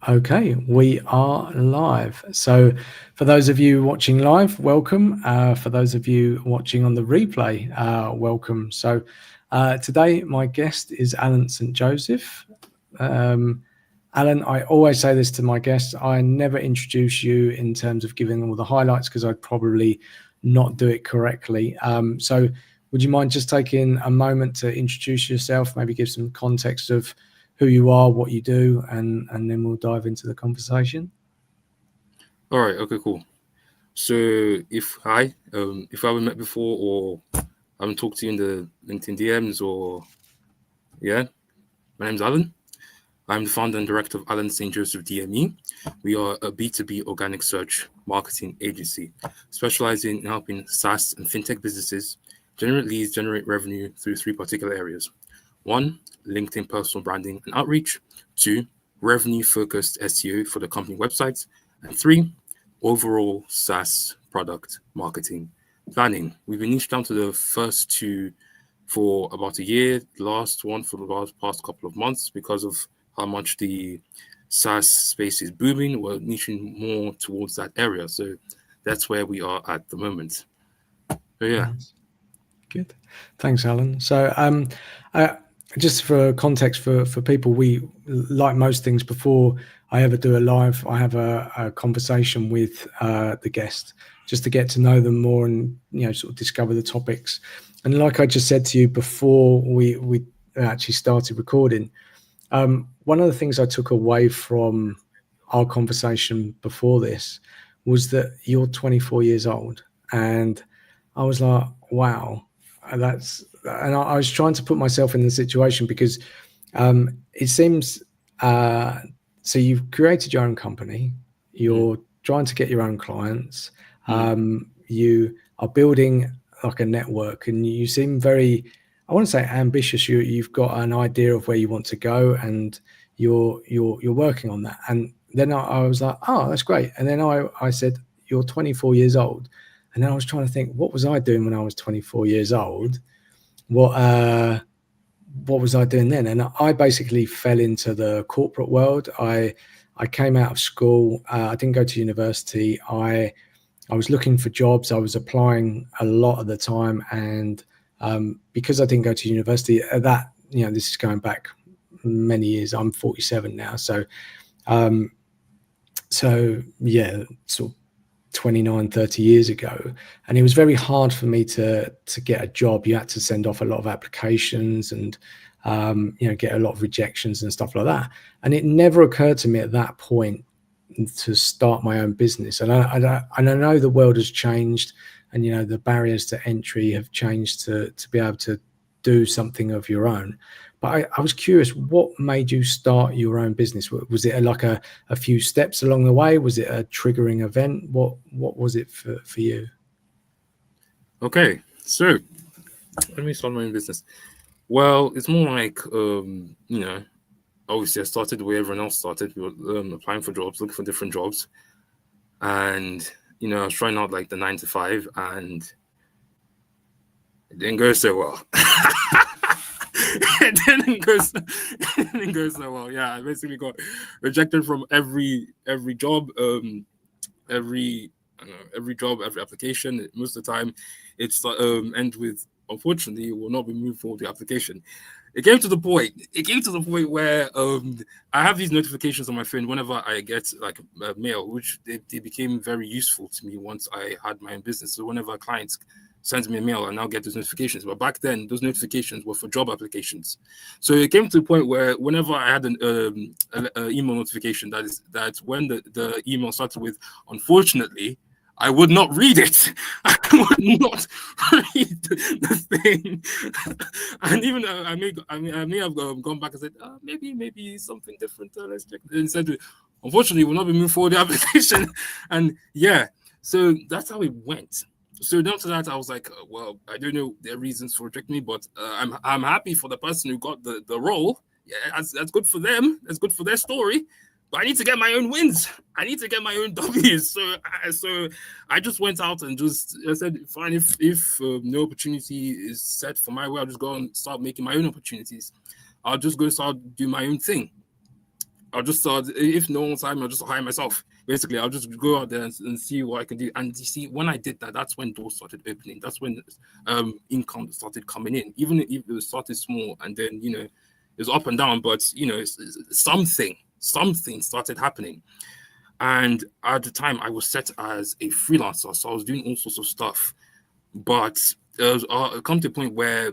Okay, we are live. So, for those of you watching live, welcome. For those of you watching on the replay, welcome. So, today my guest is Alan St. Joseph. Alan, I always say this to my guests, I never introduce you in terms of giving all the highlights because I'd probably not do it correctly. So, would you mind just taking a moment to introduce yourself, maybe give some context of who you are, what you do, and then we'll dive into the conversation. All right. Okay. Cool. So, if I haven't met before or I haven't talked to you in the LinkedIn DMs or yeah, my name's Alan. I'm the founder and director of Alan St. Joseph DME. We are a B2B organic search marketing agency specializing in helping SaaS and fintech businesses generate leads, generate revenue through three particular areas. One, LinkedIn personal branding and outreach. Two, revenue focused SEO for the company websites. And three, overall SaaS product marketing planning. We've been niched down to the first two for about a year, the last one for the past couple of months because of how much the SaaS space is booming. We're niching more towards that area. So that's where we are at the moment. So yeah. Nice. Good. Thanks, Alan. So, uh, just for context for people, we like most things before I ever do a live, I have a conversation with the guest just to get to know them more and sort of discover the topics. And like I just said to you before we actually started recording, one of the things I took away from our conversation before this was that you're 24 years old, and I was like, wow, and I was trying to put myself in the situation because it seems so you've created your own company, Mm, you're trying to get your own clients, mm, you are building like a network, and you seem very, I want to say ambitious. You've got an idea of where you want to go, and you're working on that. And then I was like, oh, that's great. And then I said, you're 24 years old. And then I was trying to think, what was I doing when I was 24 years old? What what was I doing then? And I basically fell into the corporate world. I came out of school. I didn't go to university. I was looking for jobs. I was applying a lot of the time, and because I didn't go to university, this is going back many years. I'm 47 now, um, so yeah, sort of 29, 30 years ago, and it was very hard for me to get a job. You had to send off a lot of applications and get a lot of rejections and stuff like that. And it never occurred to me at that point to start my own business. And I know the world has changed, and the barriers to entry have changed to be able to do something of your own. But I was curious, what made you start your own business? Was it like a few steps along the way? Was it a triggering event? What was it for you? okay. So let me start my own business. Well, it's more like obviously I started the way everyone else started. We were applying for jobs, looking for different jobs, and I was trying out like the 9 to 5, and it didn't go so well. it didn't go. So, it didn't go so well. Yeah, I basically got rejected from every job, every every job, every application. Most of the time, it's end with unfortunately will not be moved forward the application. It came to the point where I have these notifications on my phone whenever I get like a mail, which they became very useful to me once I had my own business. So whenever clients sends me a mail, I now get those notifications. But back then, those notifications were for job applications. So it came to the point where whenever I had an email notification, that when the email started with "unfortunately," I would not read it. I would not read the thing. And even I may have gone back and said, maybe something different. Let's check. And said, unfortunately, we'll not be moving forward the application. And yeah, so that's how it went. So after that, I was like, well, I don't know their reasons for rejecting me, but I'm happy for the person who got the role. Yeah, that's good for them. That's good for their story. But I need to get my own wins. I need to get my own W's. So I just went out and I said, fine, if no opportunity is set for my way, I'll just go and start making my own opportunities. I'll just go start do my own thing. I'll just start, if no one's hiring me, I'll just hire myself. Basically, I'll just go out there and see what I can do. And you see, when I did that, that's when doors started opening. That's when income started coming in, even if it started small, and then, you know, it was up and down, but, you know, something started happening. And at the time, I was set as a freelancer, so I was doing all sorts of stuff. But it come to a point where,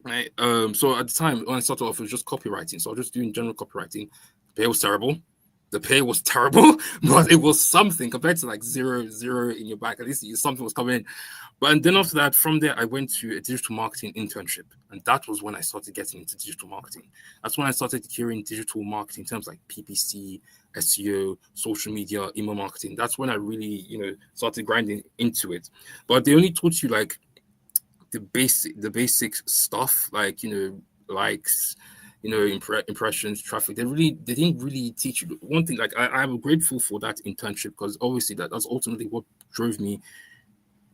so at the time when I started off, it was just copywriting. So I was just doing general copywriting. The pay was terrible. But it was something compared to like zero in your bank. At least something was coming in. But then after that, from there, I went to a digital marketing internship. And that was when I started getting into digital marketing. That's when I started hearing digital marketing terms like PPC, SEO, social media, email marketing. That's when I really, you know, started grinding into it. But they only taught you like the basic stuff, like, you know, likes, you know, impressions, traffic. They didn't really teach you one thing. Like I'm grateful for that internship, because obviously that's ultimately what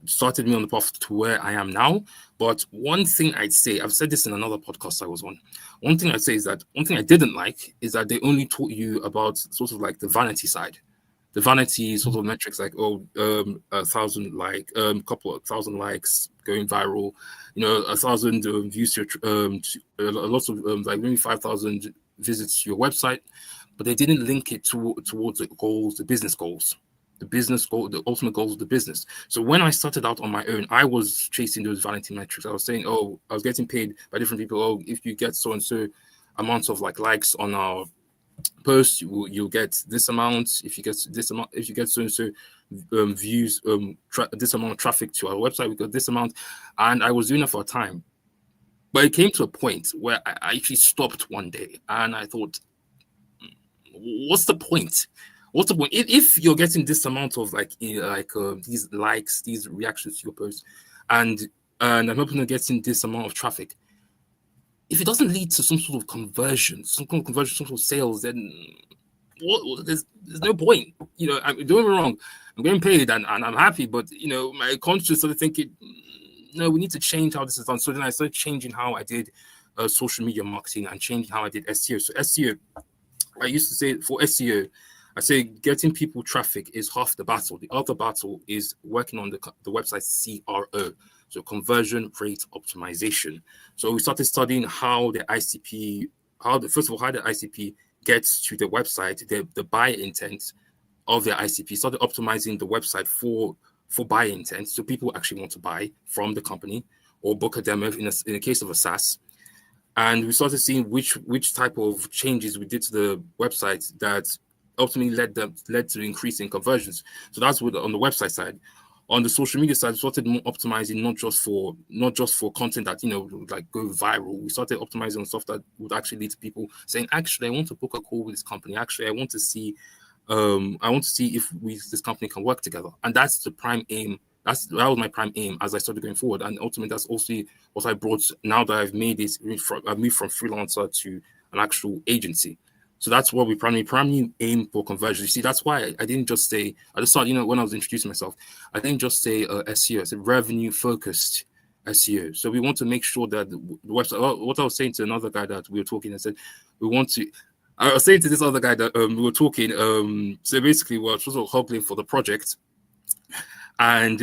started me on the path to where I am now. But one thing I'd say, I've said this in another podcast I was on. One thing I'd say is that one thing I didn't like is that they only taught you about sort of like the vanity side. The vanity sort of metrics, like 1,000 couple of thousand likes going viral, you know, 1,000 views to lots of like maybe 5,000 visits to your website, but they didn't link it towards the goals, the business goals, the ultimate goals of the business. So when I started out on my own, I was chasing those vanity metrics. I was saying, oh, I was getting paid by different people. Oh, if you get so and so amounts of like likes on our post, you'll get this amount. If you get this amount, if you get so and so views, this amount of traffic to our website, we got this amount. And I was doing it for a time, but it came to a point where I actually stopped one day, and I thought, what's the point? What's the point if you're getting this amount of these likes, these reactions to your post, and I'm hoping to getting this amount of traffic? If it doesn't lead to some sort of conversion, some sort of sales, then there's no point. You know, I'm doing it wrong. I'm getting paid and I'm happy, but, you know, my conscience started thinking, no, we need to change how this is done. So then I started changing how I did social media marketing and changing how I did SEO. So SEO, I used to say for SEO, I say getting people traffic is half the battle. The other battle is working on the website CRO. So conversion rate optimization. So we started studying how the ICP gets to the website, the buyer intent of their ICP. Started optimizing the website for buyer intent, so people actually want to buy from the company or book a demo in the case of a SaaS. And we started seeing which type of changes we did to the website that ultimately led to increasing conversions. So that's on the website side. On the social media side, we started more optimizing not just for content that, you know, like go viral. We started optimizing on stuff that would actually lead to people saying, actually, I want to book a call with this company. Actually, I want to see if this company can work together. And that's the prime aim. That was my prime aim as I started going forward. And ultimately, that's also what I brought now that I've made this. I moved from freelancer to an actual agency. So that's what we primarily aim for conversion. You see, that's why I didn't just say, I just started, you know, when I was introducing myself, I didn't just say SEO, I said revenue focused SEO. So we want to make sure that the website, what I was saying to another guy that we were talking, I said, I was saying to this other guy that we were talking, so basically we're sort of hustling for the project. And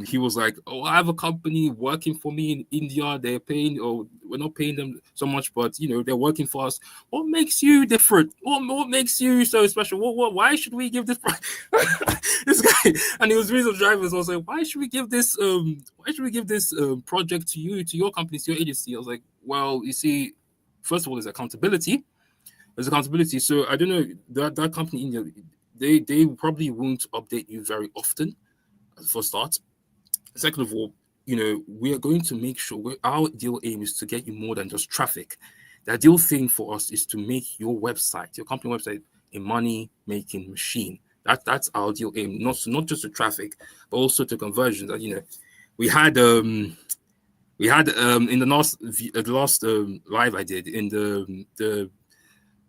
he was like, oh, I have a company working for me in India. They're paying, or we're not paying them so much, but, you know, they're working for us. What makes you different? What makes you so special? Why should we give this this guy? And he was really driving. So I was like, why should we give this project to you, to your company, to your agency? I was like, well, you see, first of all, there's accountability. So I don't know, that company in India, they probably won't update you very often. For start. Second of all, you know, we are going to make sure our ideal aim is to get you more than just traffic. The ideal thing for us is to make your website, your company website, a money-making machine. That's our ideal aim, not just to traffic, but also to conversions. And, you know, we had in the last live I did in the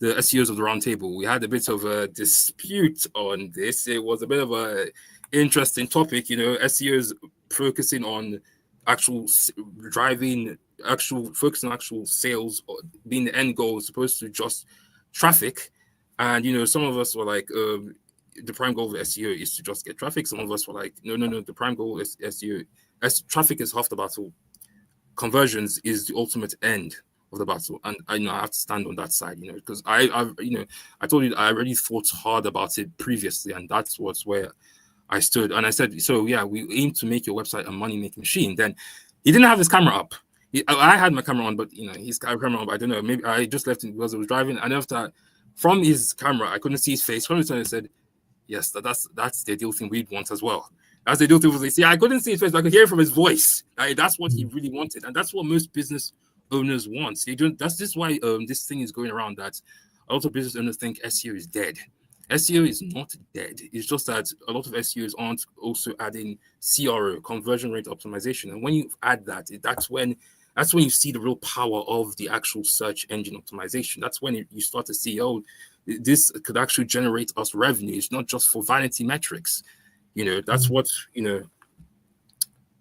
SEOs of the roundtable, we had a bit of a dispute on this. It was a bit of a interesting topic. You know, SEOs focusing on focusing on actual sales being the end goal, as opposed to just traffic. And some of us were like, the prime goal of SEO is to just get traffic. Some of us were like, no, the prime goal is SEO. As traffic is half the battle, conversions is the ultimate end of the battle. And I have to stand on that side, because I told you I already thought hard about it previously, and that's where I stood. And I said, so yeah, we aim to make your website a money-making machine. Then he didn't have his camera up. I had my camera on, but his camera on. But I don't know. Maybe I just left it because I was driving. And after, from his camera, I couldn't see his face. From his time, I said, yes, that's the ideal thing we'd want as well. That's the ideal thing. See, I couldn't see his face, but I could hear it from his voice. That's what he really wanted, and that's what most business owners want. They don't. That's just why this thing is going around that a lot of business owners think SEO is dead. SEO is not dead. It's just that a lot of SEOs aren't also adding CRO, conversion rate optimization. And when you add that, that's when you see the real power of the actual search engine optimization. That's when you start to see, oh, this could actually generate us revenue. It's not just for vanity metrics. That's what,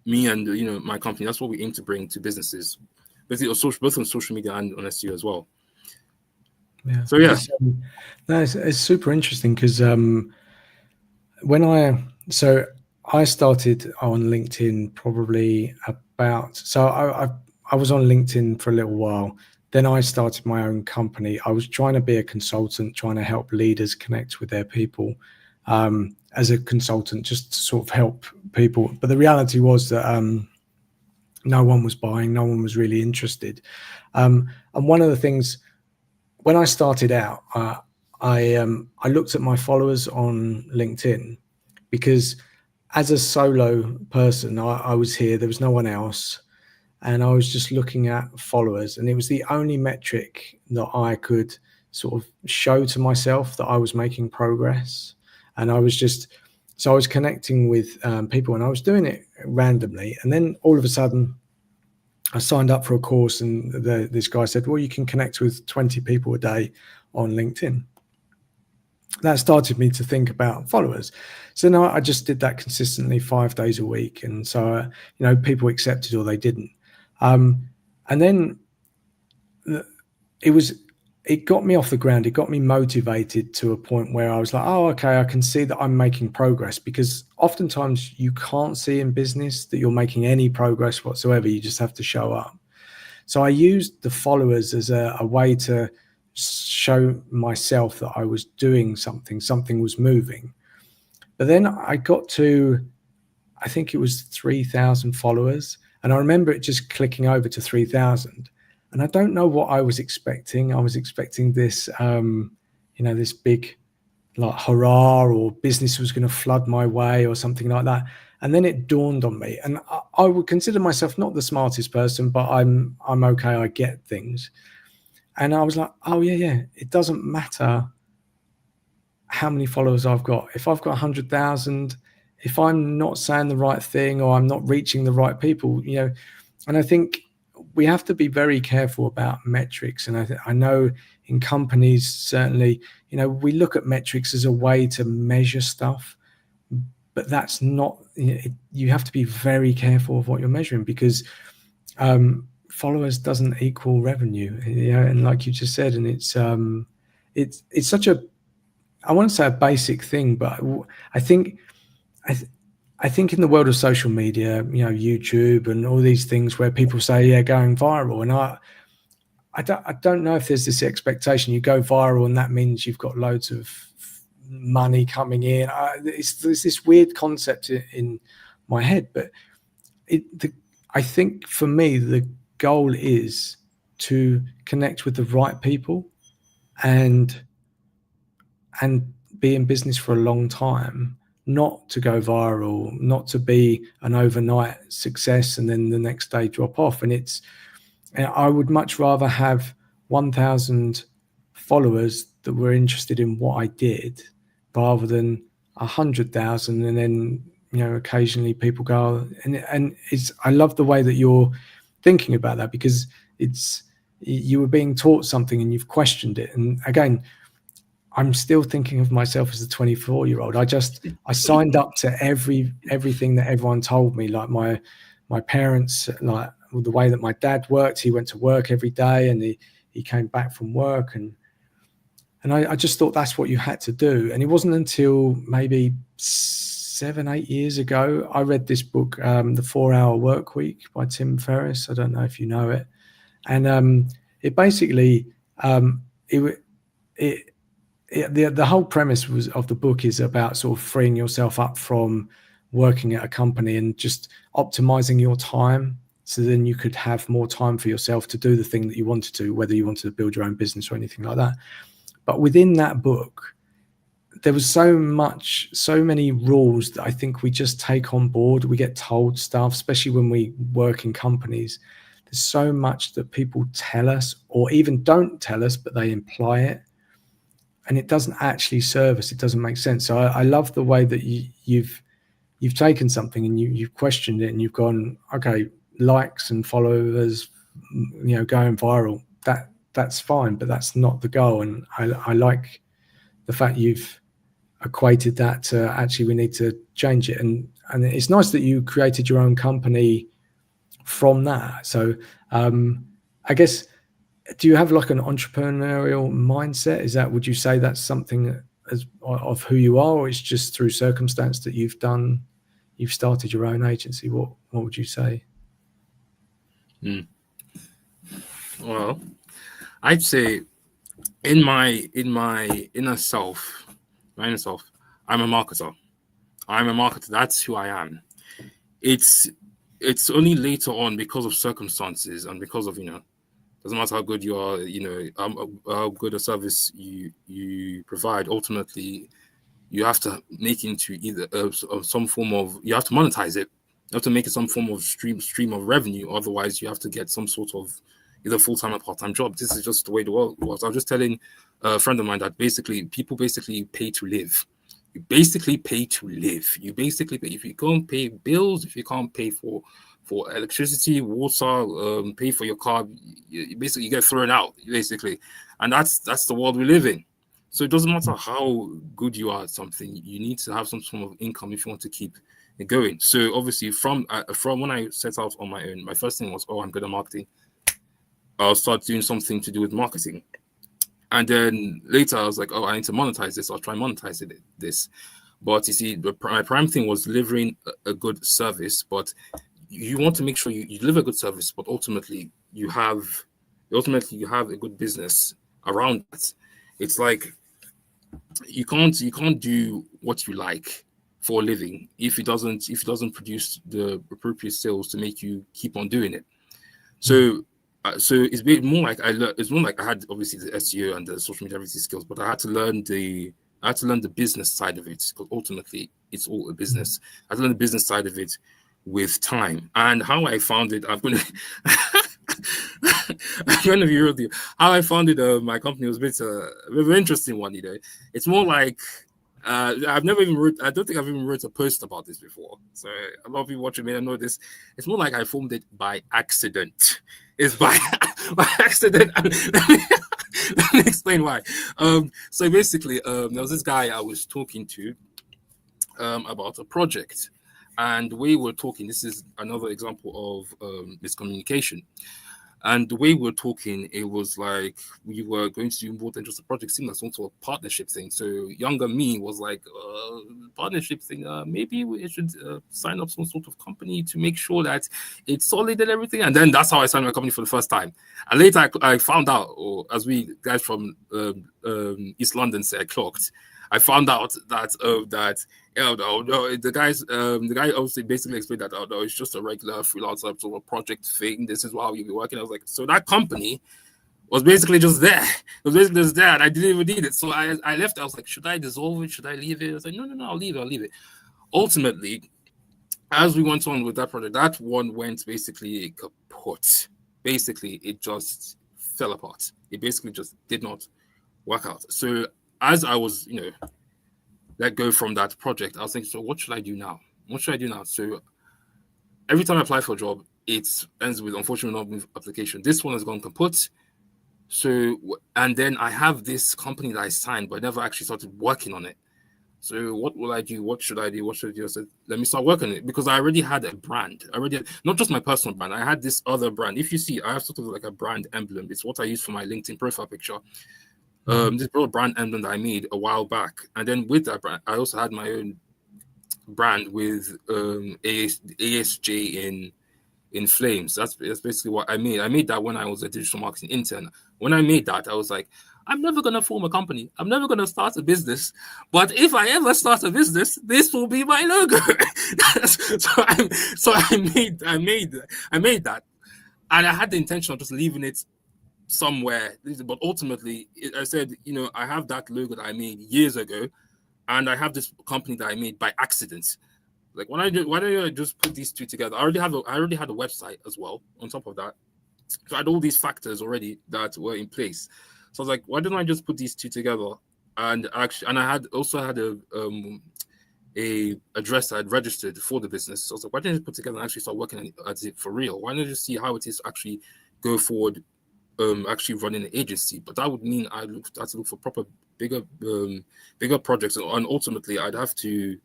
me and, my company, that's what we aim to bring to businesses, both on social media and on SEO as well. Yeah. So yeah, it's super interesting because I started on LinkedIn probably I was on LinkedIn for a little while. Then I started my own company. I was trying to be a consultant, trying to help leaders connect with their people as a consultant, just to sort of help people. But the reality was that no one was buying, no one was really interested. And one of the things, when I started out, I looked at my followers on LinkedIn because as a solo person, I was here, there was no one else. And I was just looking at followers, and it was the only metric that I could sort of show to myself that I was making progress. And I was connecting with people, and I was doing it randomly. And then all of a sudden, I signed up for a course, and this guy said, well, you can connect with 20 people a day on LinkedIn. That started me to think about followers. So now I just did that consistently 5 days a week. And so, people accepted or they didn't. And then it got me off the ground. It got me motivated to a point where I was like, oh, okay, I can see that I'm making progress, because oftentimes you can't see in business that you're making any progress whatsoever. You just have to show up. So I used the followers as a way to show myself that I was doing something was moving. But then I got to, I think it was 3,000 followers. And I remember it just clicking over to 3,000. And I don't know what I was expecting. I was expecting this, this big like hurrah, or business was going to flood my way or something like that. And then it dawned on me, and I would consider myself not the smartest person, but I'm okay. I get things. And I was like, oh yeah, it doesn't matter how many followers I've got. If I've got 100,000, if I'm not saying the right thing or I'm not reaching the right people, and I think we have to be very careful about metrics. And I know in companies, certainly, we look at metrics as a way to measure stuff, but that's not, you have to be very careful of what you're measuring, because followers doesn't equal revenue, and like you just said, and it's such a, I want to say a basic thing, but I think in the world of social media, YouTube and all these things where people say, yeah, going viral. And I don't know if there's this expectation you go viral and that means you've got loads of money coming in. There's this weird concept in my head, but I think for me, the goal is to connect with the right people and be in business for a long time, not to go viral, not to be an overnight success and then the next day drop off. And I would much rather have 1,000 followers that were interested in what I did, rather than 100,000 and then occasionally people go, and I love the way that you're thinking about that, because you were being taught something and you've questioned it. And again, I'm still thinking of myself as a 24-year-old. I signed up to everything that everyone told me. Like my parents, like the way that my dad worked, he went to work every day and he came back from work, and And I just thought that's what you had to do. And it wasn't until maybe 7-8 years ago, I read this book, The 4-Hour Workweek by Tim Ferriss. I don't know if you know it. And it basically, the whole premise of the book is about sort of freeing yourself up from working at a company and just optimizing your time. So then you could have more time for yourself to do the thing that you wanted to, whether you wanted to build your own business or anything like that. But within that book, there was so many rules that I think we just take on board. We get told stuff, especially when we work in companies. There's so much that people tell us or even don't tell us, but they imply it. And it doesn't actually serve us. It doesn't make sense. So I love the way that you've taken something and you've questioned it and you've gone, okay, likes and followers, going viral. That's fine, but that's not the goal. And I like the fact you've equated that to actually we need to change it. And it's nice that you created your own company from that. So I guess, do you have like an entrepreneurial mindset? Would you say that's something of who you are, or it's just through circumstance that you've started your own agency? What would you say? Well, I'd say in my inner self, I'm a marketer. That's who I am. It's only later on, because of circumstances and because of, doesn't matter how good you are, how good a service you provide. Ultimately, you have to make into either some form of, you have to monetize it. You have to make it some form of stream of revenue. Otherwise, you have to get some sort of either full-time or part-time job. This is just the way the world was. I was just telling a friend of mine that people pay to live. You basically pay to live. You basically pay. If you can't pay bills, if you can't pay for electricity, water, pay for your car, you basically get thrown out, basically. And that's the world we live in. So it doesn't matter how good you are at something, you need to have some form of income if you want to keep it going. So obviously from when I set out on my own, my first thing was, I'm good at marketing. I'll start doing something to do with marketing. And then later I was like, I need to monetize this. I'll try monetizing this. But you see, my prime thing was delivering a good service. But you want to make sure you deliver a good service, but ultimately you have a good business around it. It's like you can't do what you like for a living if it doesn't produce the appropriate sales to make you keep on doing it. So it's been more like I had obviously the SEO and the social media skills, but I had to learn the business side of it, because ultimately it's all a business. I had to learn the business side of it with time. And how I found it, I'm going to be real with you. How I founded my company was a bit of an interesting one. It's more like I don't think I've even wrote a post about this before. So a lot of people watching may know this. It's more like I formed it by accident. It's by accident. Let me explain why. So basically, there was this guy I was talking to about a project. And the way we're talking, this is another example of miscommunication. And the way we're talking, it was like we were going to do more than just a project, seemed like some sort of partnership thing. So younger me was like, partnership thing, maybe we should sign up some sort of company to make sure that it's solid and everything. And then that's how I signed my company for the first time. And later I found out, or as we guys from East London say, I clocked. I found out that the guy obviously basically explained that it's just a regular freelancer sort of project thing. This is how you'll be working. I was like, so that company was basically just there. It was basically just there, and I didn't even need it. So I left. I was like, should I dissolve it? Should I leave it? I was like, no, I'll leave it. Ultimately, as we went on with that project, that one went basically kaput. Basically, it just fell apart. It basically just did not work out. So as I was, let go from that project, I was thinking, so what should I do now? So every time I apply for a job, it ends with, unfortunately, not application. This one has gone kaput. So, and then I have this company that I signed, but I never actually started working on it. So what will I do? What should I do? I said, let me start working on it, because I already had a brand. Not just my personal brand. I had this other brand. If you see, I have sort of like a brand emblem. It's what I use for my LinkedIn profile picture. this little brand emblem that I made a while back. And then with that brand, I also had my own brand with ASJ in flames. That's basically what I made. I made that when I was a digital marketing intern. When I made that, I was like, I'm never gonna form a company. I'm never gonna start a business. But if I ever start a business, this will be my logo. so I made that, and I had the intention of just leaving it somewhere. But ultimately, I said, I have that logo that I made years ago, and I have this company that I made by accident. Like, why don't I just put these two together? I already had a website as well on top of that. So I had all these factors already that were in place. So I was like, why don't I just put these two together? And I had a address I had registered for the business. So I was like, why don't I just put together and actually start working at it for real? Why don't I just see how it is to actually go forward, actually running an agency? But that would mean I had to look for proper bigger projects, and ultimately I'd have to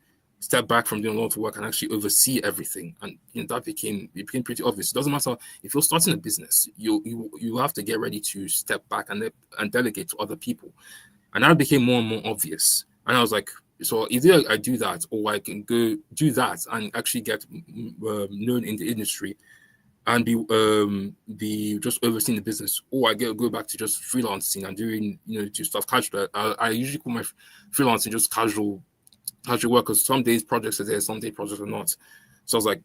step back from doing a lot of work and actually oversee everything. And that became pretty obvious. It doesn't matter if you're starting a business, you have to get ready to step back and delegate to other people. And that became more and more obvious. And I was like, so either I do that, or I can go do that and actually get known in the industry and be just overseeing the business, or I go back to just freelancing and doing just stuff casual. I usually call my freelancing just casual work, because some days projects are there, some days projects are not. So I was like,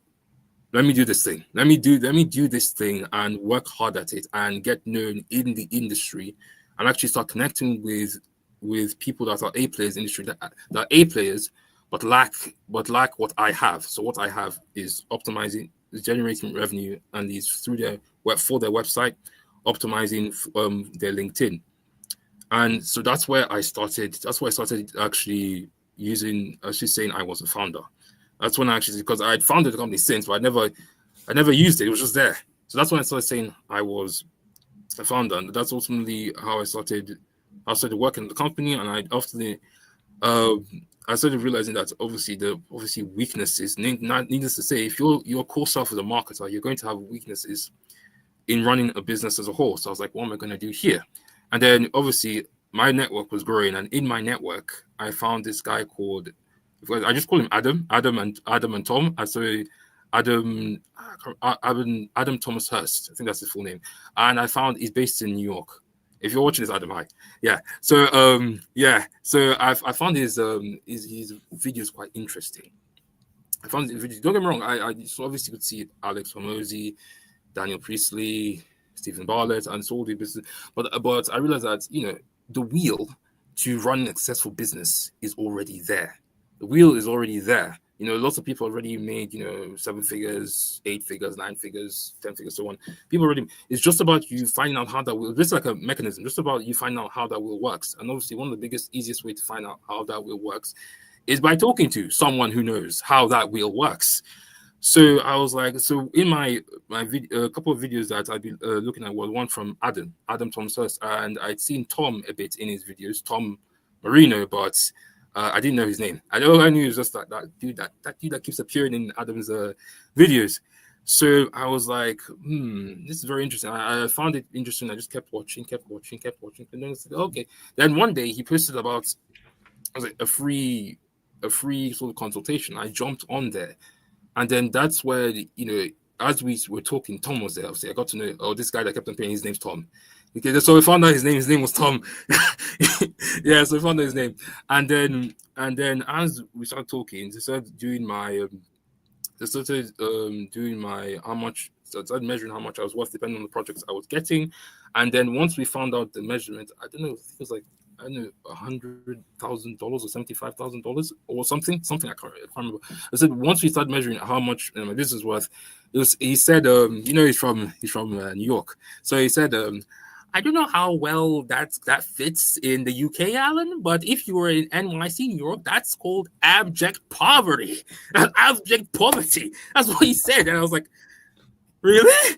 let me do this thing. Let me do this thing and work hard at it and get known in the industry and actually start connecting with people that are A players in the industry, that are A players but lack what I have. So what I have is optimizing, generating revenue, and these for their website, optimizing their LinkedIn. And so that's where I started actually saying I was a founder. That's when because I had founded the company since, but I never used it. It was just there. So that's when I started saying I was a founder, and that's ultimately how I started working in the company. And I started realizing that obviously weaknesses. Needless to say, if your core self is a marketer, you're going to have weaknesses in running a business as a whole. So I was like, what am I going to do here? And then obviously my network was growing, and in my network, I found this guy called, I just call him Adam and Tom. So Adam Thomas Hurst, I think that's his full name. And I found he's based in New York. If you're watching this, Adam, hi. Yeah. So So I found his videos quite interesting. I found his videos. Don't get me wrong. I obviously could see Alex Hormozi, Daniel Priestley, Stephen Bartlett, and so all the business. But I realized that the wheel to run a successful business is already there. The wheel is already there. Lots of people already made 7 figures, 8 figures, 9 figures, 10 figures, so on. People already. It's just about you finding out how that wheel. It's like a mechanism. Just about you finding out how that wheel works. And obviously, one of the easiest way to find out how that wheel works is by talking to someone who knows how that wheel works. So I was like, so in my video, a couple of videos that I've been looking at was one from Adam Thomas Hurst, and I'd seen Tom a bit in his videos, Tom Marino, but I didn't know his name. I knew it was just that dude that keeps appearing in Adam's videos. So I was like, this is very interesting. I found it interesting. I just kept watching, and then I said, okay. Then one day he posted about, I was like, a free sort of consultation. I jumped on there. And then that's where, as we were talking, Tom was there. Obviously, I got to know, this guy that kept on paying, his name's Tom. Okay, so we found out his name was Tom. Yeah, so we found out his name. And then as we started talking, they started doing my, how much, so I started measuring how much I was worth depending on the projects I was getting. And then once we found out the measurement, I don't know, it was like, $100,000 or $75,000 or something. I can't remember. I said once we started measuring how much my business was worth, he said, he's from New York, so he said, I don't know how well that fits in the UK, Alan, but if you were in NYC, New York, that's called abject poverty. Abject poverty. That's what he said, and I was like, really?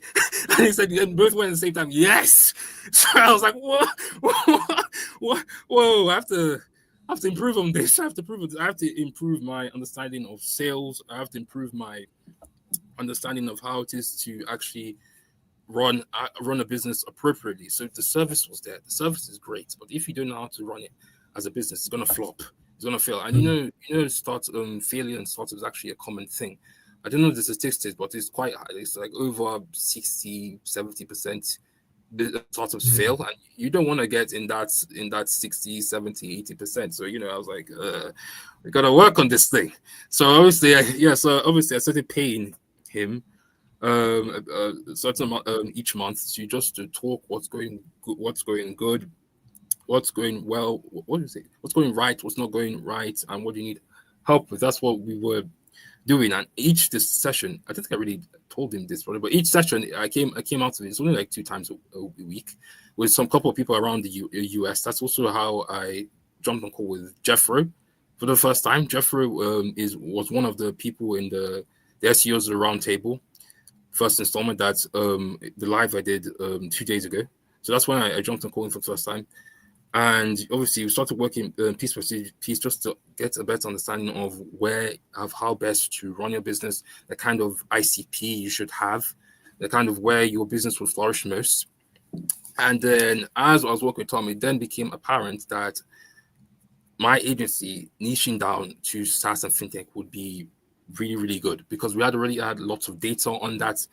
And he said, and both went at the same time, yes. So I was like, whoa, I have to improve on this. I have to improve my understanding of sales. I have to improve my understanding of how it is to actually run a business appropriately. So if the service was there, the service is great, but if you don't know how to run it as a business, it's gonna flop. It's gonna fail. And failure in startups is actually a common thing. I don't know the statistics, but it's quite high. It's like over 60, 70% startups fail, and you don't want to get in that 60, 70, 80%. So I was like, we gotta work on this thing. So obviously I started paying him a certain amount each month to talk what's going good, what's going well, what's going right, what's not going right, and what you need help with. That's what we were doing. And this session, I think I really told him this probably, but each session I came out of it. It's only like 2 times a week with some couple of people around the US. That's also how I jumped on call with Jeffro for the first time. Jeffro was one of the people in the SEOs Roundtable first installment, that the live I did 2 days ago. So that's when I jumped on calling for the first time. And obviously we started working piece by piece just to get a better understanding of how best to run your business, the kind of ICP you should have, the kind of where your business will flourish most. And then as I was working with Tom, it then became apparent that my agency niching down to SaaS and fintech would be really, really good, because we had already had lots of data on that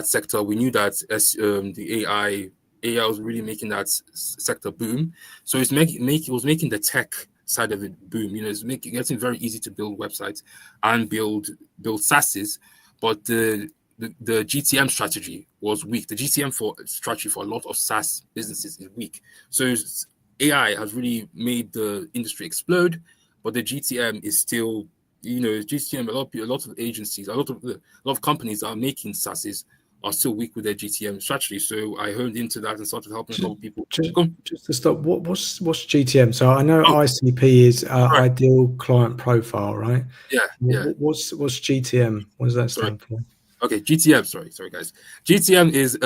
sector. We knew that the AI was really making that sector boom. So it was making the tech side of it boom. It's getting very easy to build websites and build SaaSes, but the GTM strategy was weak. The GTM strategy for a lot of SaaS businesses is weak. So AI has really made the industry explode, but the GTM is still, GTM. A lot of agencies, a lot of companies that are making SaaSes are still weak with their GTM strategy. So I honed into that and started helping a couple of people. Just to stop, what's GTM? So I know ICP is Ideal Client Profile, right? Yeah. What's GTM? What does that stand for? Okay, GTM. Sorry, guys. GTM is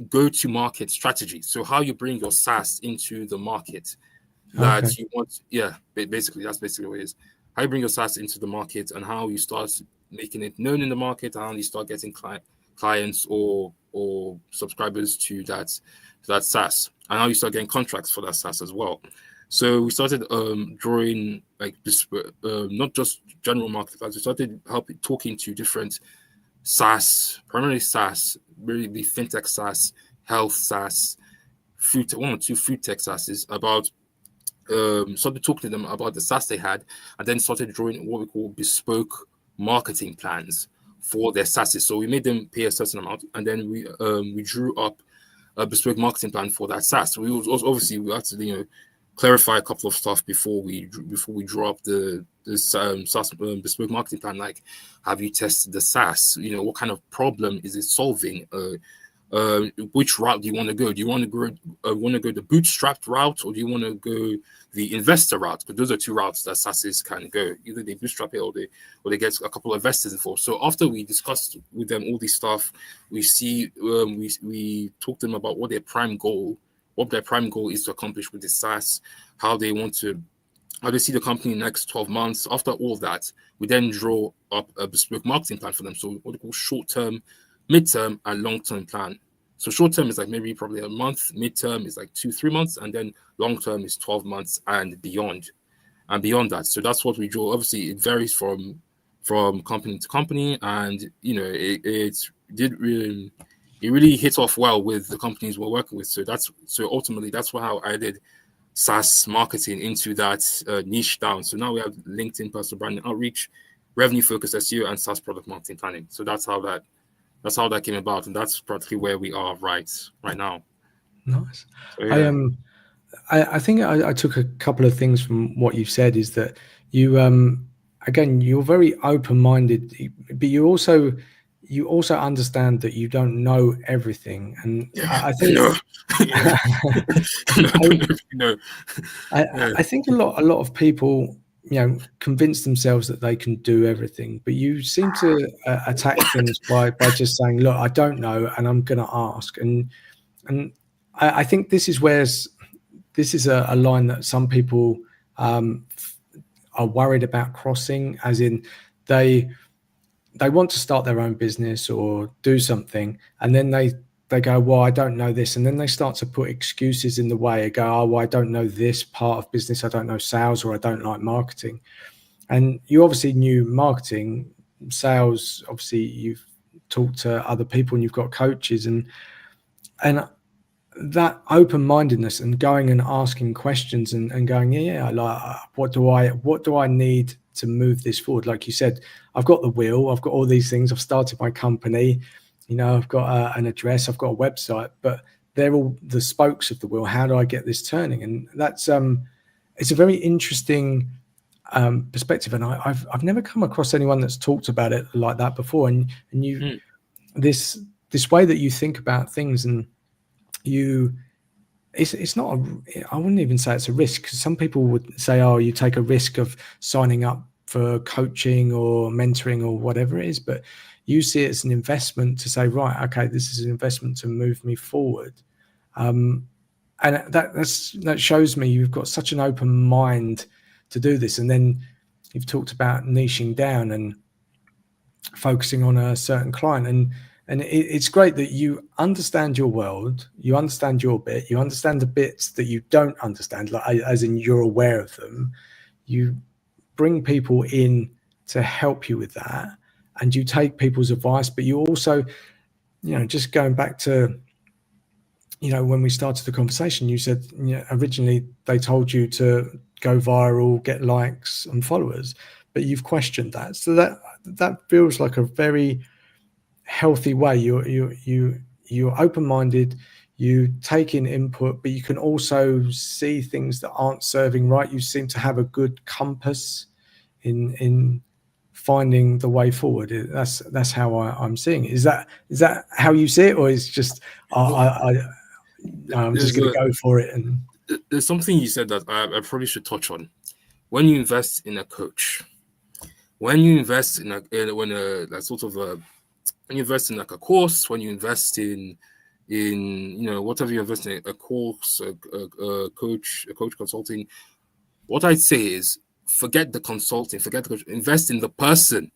go-to-market strategy. So how you bring your SaaS into the market that you want. Yeah, basically that's basically what it is. How you bring your SaaS into the market and how you start making it known in the market, and how you start getting clients or subscribers to that SaaS, and how you start getting contracts for that SaaS as well. So we started drawing like this, not just general market plans. We started talking to different SaaS, primarily SaaS, really the fintech SaaS, health SaaS, one or two food tech SaaSes, about started talking to them about the SaaS they had, and then started drawing what we call bespoke marketing plans for their SaaSes. So we made them pay a certain amount, and then we drew up a bespoke marketing plan for that SaaS. So we had to clarify a couple of stuff before we draw up the SaaS bespoke marketing plan. Like, have you tested the SaaS? What kind of problem is it solving? Which route do you want to go? Do you want to go the bootstrapped route, or do you want to go the investor route? Because those are two routes that SaaSes can go. Either they bootstrap it, or they get a couple of investors involved. So after we discussed with them all this stuff, we talked to them about what their prime goal is to accomplish with the SaaS, how they see the company in the next 12 months. After all of that, we then draw up a bespoke marketing plan for them. So what we call short-term, mid-term, and long-term plan. So short-term is like maybe probably a month, mid-term is like 2-3 months, and then long-term is 12 months and beyond. And beyond that. So that's what we draw. Obviously, it varies from company to company, and it really hit off well with the companies we're working with. So ultimately that's how I did SaaS marketing into that niche down. So now we have LinkedIn personal branding outreach, revenue focused SEO, and SaaS product marketing planning. So that's how that came about, and that's practically where we are right now. Nice. So, yeah. I think I took a couple of things from what you've said, is that you again, you're very open-minded, but you also understand that you don't know everything, and I think I think a lot of people convince themselves that they can do everything, but you seem to attack things by just saying, look, I don't know, and I'm going to ask, and I think this is a line that some people are worried about crossing, as in they want to start their own business or do something, and then they they go, well, I don't know this. And then they start to put excuses in the way and go, oh, well, I don't know this part of business. I don't know sales, or I don't like marketing. And you obviously knew marketing, sales. Obviously you've talked to other people and you've got coaches, and that open-mindedness and going and asking questions and going, yeah, like, what do I need to move this forward? Like you said, I've got the wheel, I've got all these things, I've started my company, you know, I've got an address, I've got a website, but they're all the spokes of the wheel. How do I get this turning? And that's it's a very interesting perspective, and I've never come across anyone that's talked about it like that before. And you this way that you think about things, and it's not I wouldn't even say it's a risk, because some people would say, oh, you take a risk of signing up for coaching or mentoring or whatever it is, but you see it as an investment to say, right, okay, this is an investment to move me forward. And that shows me you've got such an open mind to do this. And then you've talked about niching down and focusing on a certain client, and it's great that you understand your world, you understand your bit, you understand the bits that you don't understand, like as in you're aware of them. You bring people in to help you with that, and you take people's advice, but you also, you know, just going back to, you know, when we started the conversation, you said, you know, originally they told you to go viral, get likes and followers, but you've questioned that. So that feels like a very healthy way. You're open-minded, you take in input, but you can also see things that aren't serving right. You seem to have a good compass in finding the way forward. That's how I'm seeing it. Is that how you see it, or is just I'm just going to go for it? And there's something you said that I probably should touch on. When you invest in a coach, when you invest in when you invest in like a course, when you invest in you know, whatever you invest in, a course, a coach consulting, what I'd say is forget the consulting, forget the coach, invest in the person.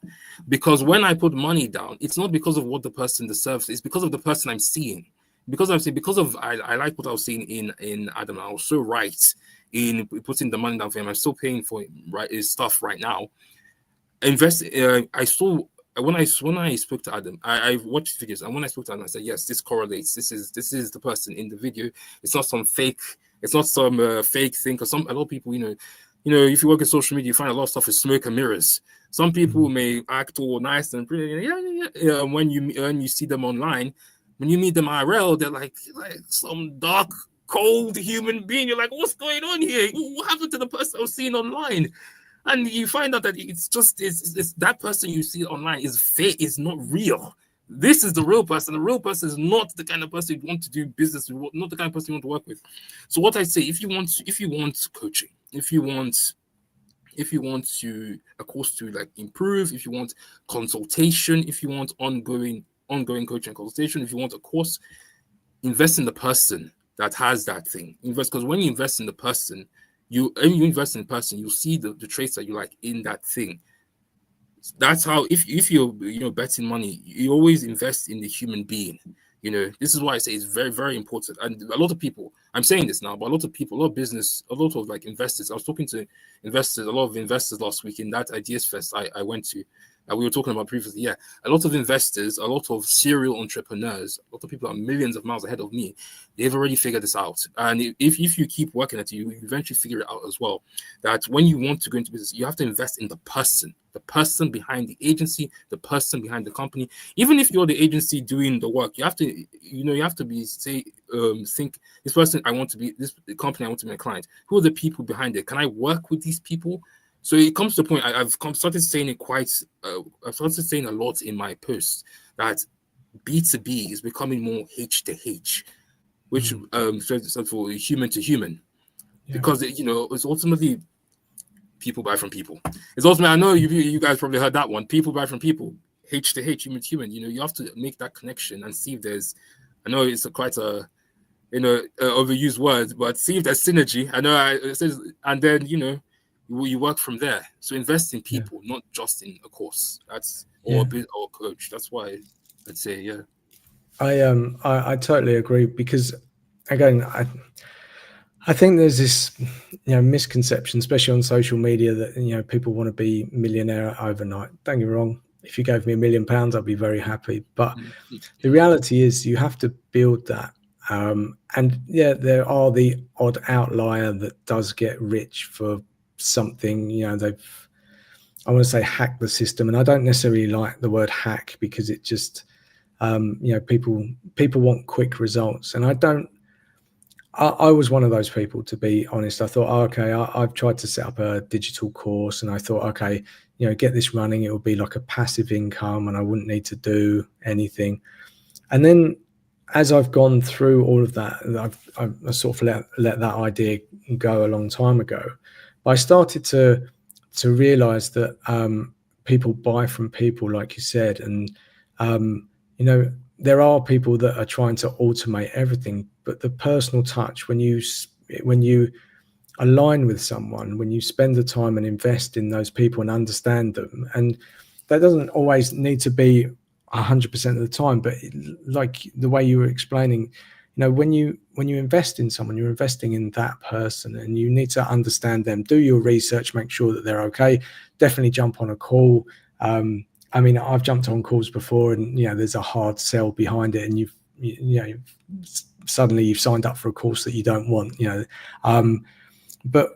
Because when I put money down, it's not because of what the person deserves, it's because of the person I'm seeing. Because I like what I was seeing in Adam. I was so right in putting the money down for him. I'm still paying for his stuff right now. I saw when I spoke to Adam, I watched videos, and when I spoke to Adam, I said, yes, this correlates. This is the person in the video. It's not some fake. It's not some fake thing. Because a lot of people, you know, if you work in social media, you find a lot of stuff is smoke and mirrors. Some people may act all nice and pretty, yeah. And when you see them online, when you meet them IRL, they're like some dark, cold human being. You're like, what's going on here? What happened to the person I was seeing online? And you find out that it's that person you see online is fake, is not real. This is the real person. The real person is not the kind of person you want to do business with, not the kind of person you want to work with. So what I say, if you want coaching, if you want a course to like improve, if you want consultation, if you want ongoing coaching and consultation, if you want a course, invest in the person that has that thing. Because when you invest in the person, you invest in the person, you'll see the traits that you like in that thing. That's how, if you're betting money, you always invest in the human being. You know, this is why I say it's very, very important. And a lot of people, I'm saying this now, but a lot of people, a lot of business, a lot of like investors. I was talking to investors, a lot of investors last week in that Ideas Fest I went to. We were talking about previously. Yeah, a lot of investors, a lot of serial entrepreneurs, a lot of people are millions of miles ahead of me. They've already figured this out. And if you keep working at it, you eventually figure it out as well. That when you want to go into business, you have to invest in the person behind the agency, the person behind the company. Even if you're the agency doing the work, you have to think, this person I want to be, this company I want to be a client. Who are the people behind it? Can I work with these people? So it comes to the point, I've started saying it I've started saying a lot in my posts that B2B is becoming more H to H, which stands for human to human, because it's ultimately people buy from people. It's ultimately, I know you guys probably heard that one. People buy from people, H to H, human to human. You have to make that connection and see if there's. I know it's quite a overused word, but see if there's synergy. I know it says, and then you work from there. So invest in people, not just in a course. That's or a coach. That's why I'd say, yeah. I totally agree, because again, I think there's this, misconception, especially on social media, that people want to be millionaire overnight. Don't get me wrong. If you gave me £1 million, I'd be very happy. But the reality is, you have to build that. And yeah, there are the odd outlier that does get rich for something. They've, I want to say, hacked the system, and I don't necessarily like the word hack, because it just, people want quick results, and I don't. I was one of those people, to be honest. I thought, oh, okay, I've tried to set up a digital course, and I thought, okay, get this running. It will be like a passive income, and I wouldn't need to do anything. And then, as I've gone through all of that, I sort of let that idea go a long time ago. But I started to realize that people buy from people, like you said, and there are people that are trying to automate everything, but the personal touch, when you align with someone, when you spend the time and invest in those people and understand them, and that doesn't always need to be 100% of the time, but like the way you were explaining, when you invest in someone, you're investing in that person, and you need to understand them, do your research, make sure that they're okay. Definitely jump on a call. I mean, I've jumped on calls before, and there's a hard sell behind it, and suddenly you've signed up for a course that you don't want. But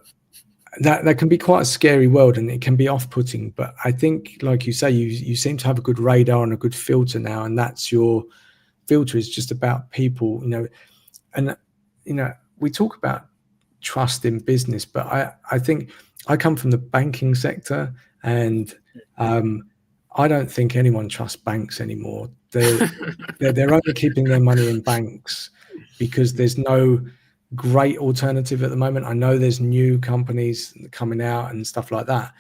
that can be quite a scary world, and it can be off-putting. But I think, like you say, you seem to have a good radar and a good filter now, and that's your filter, is just about people. And we talk about trust in business, but I think I come from the banking sector, and I don't think anyone trusts banks anymore. They're only keeping their money in banks because there's no great alternative at the moment. I know there's new companies coming out and stuff like that,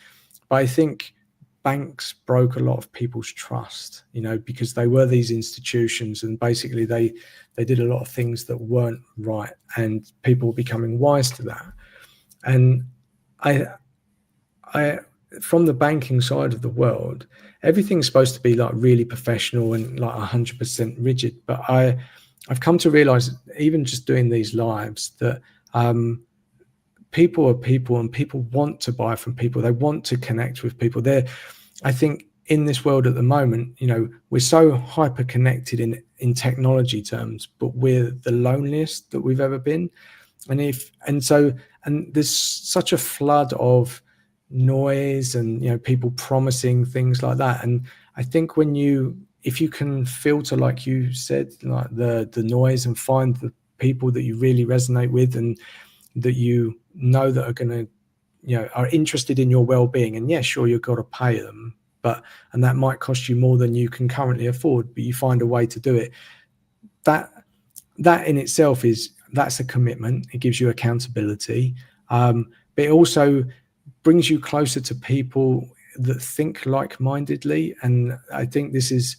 but I think banks broke a lot of people's trust, because they were these institutions, and basically they did a lot of things that weren't right, and people were becoming wise to that. And I from the banking side of the world, everything's supposed to be like really professional and like 100% rigid. But I've come to realize, even just doing these lives, that people are people, and people want to buy from people. They want to connect with people. I think in this world at the moment, we're so hyper connected in technology terms, but we're the loneliest that we've ever been. And there's such a flood of noise, and people promising things like that. And I think if you can filter, like you said, like the noise, and find the people that you really resonate with, and that that are going to are interested in your well-being. And yeah, sure, you've got to pay them, and that might cost you more than you can currently afford, but you find a way to do it. That in itself that's a commitment. It gives you accountability, but it also brings you closer to people that think like-mindedly. And I think this is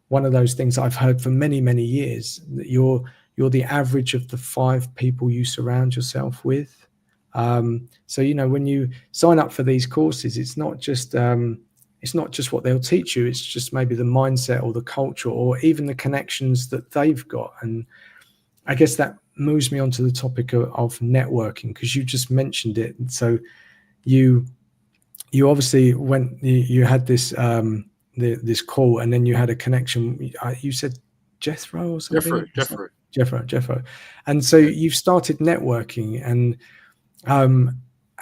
one of those things I've heard for many, many years, that you're the average of the 5 people you surround yourself with. So when you sign up for these courses, it's not just what they'll teach you. It's just maybe the mindset, or the culture, or even the connections that they've got. And I guess that moves me on to the topic of networking, because you just mentioned it. So you obviously you had this this call, and then you had a connection. You said Jethro or something? Jethro. And so you've started networking, and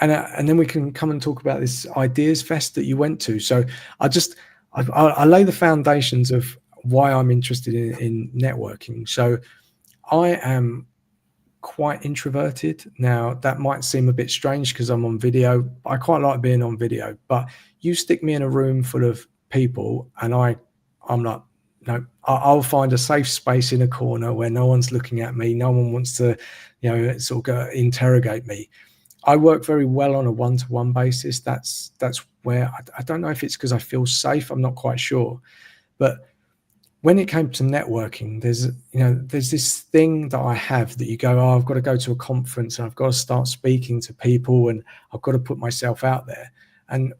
then we can come and talk about this Ideas Fest that you went to. So I lay the foundations of why I'm interested in networking. So I am quite introverted. Now, that might seem a bit strange because I'm on video. I quite like being on video, but you stick me in a room full of people, and I'm like, no, I'll find a safe space in a corner where no one's looking at me. No one wants to, sort of interrogate me. I work very well on a one-to-one basis. That's where I don't know if it's because I feel safe. I'm not quite sure, but when it came to networking, there's this thing that I have, that you go, oh, I've got to go to a conference, and I've got to start speaking to people, and I've got to put myself out there. And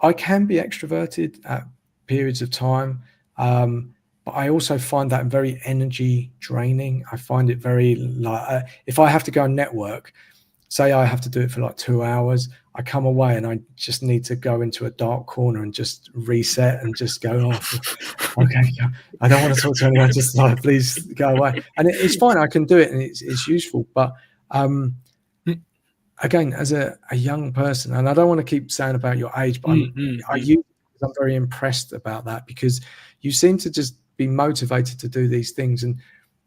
I can be extroverted at periods of time, but I also find that very energy draining. I find it very like if I have to go and network, say I have to do it for like 2 hours, I come away and I just need to go into a dark corner and just reset and just go off. Okay, I don't want to talk to anyone. Just like, please go away. And it's fine. I can do it and it's useful. But again, as a young person, and I don't want to keep saying about your age, but I'm very impressed about that, because you seem to just be motivated to do these things. And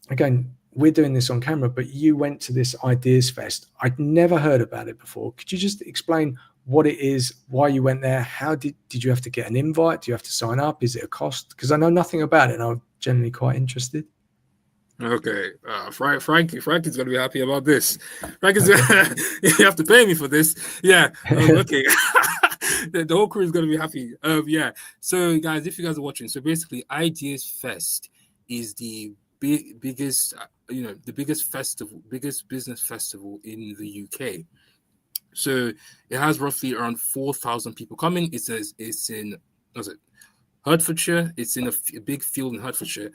again, we're doing this on camera, but you went to this Ideas Fest. I'd never heard about it before. Could you just explain what it is, why you went there? How did you have to get an invite? Do you have to sign up? Is it a cost? Because I know nothing about it and I'm generally quite interested. Okay, Frankie's gonna be happy about this. Frankie's you have to pay me for this. Yeah, okay. The whole crew is gonna be happy. Yeah. So, guys, if you guys are watching, so basically, Ideas Fest is the biggest, the biggest business festival in the UK. So it has roughly around 4,000 people coming. It says it's in Hertfordshire. It's in a big field in Hertfordshire,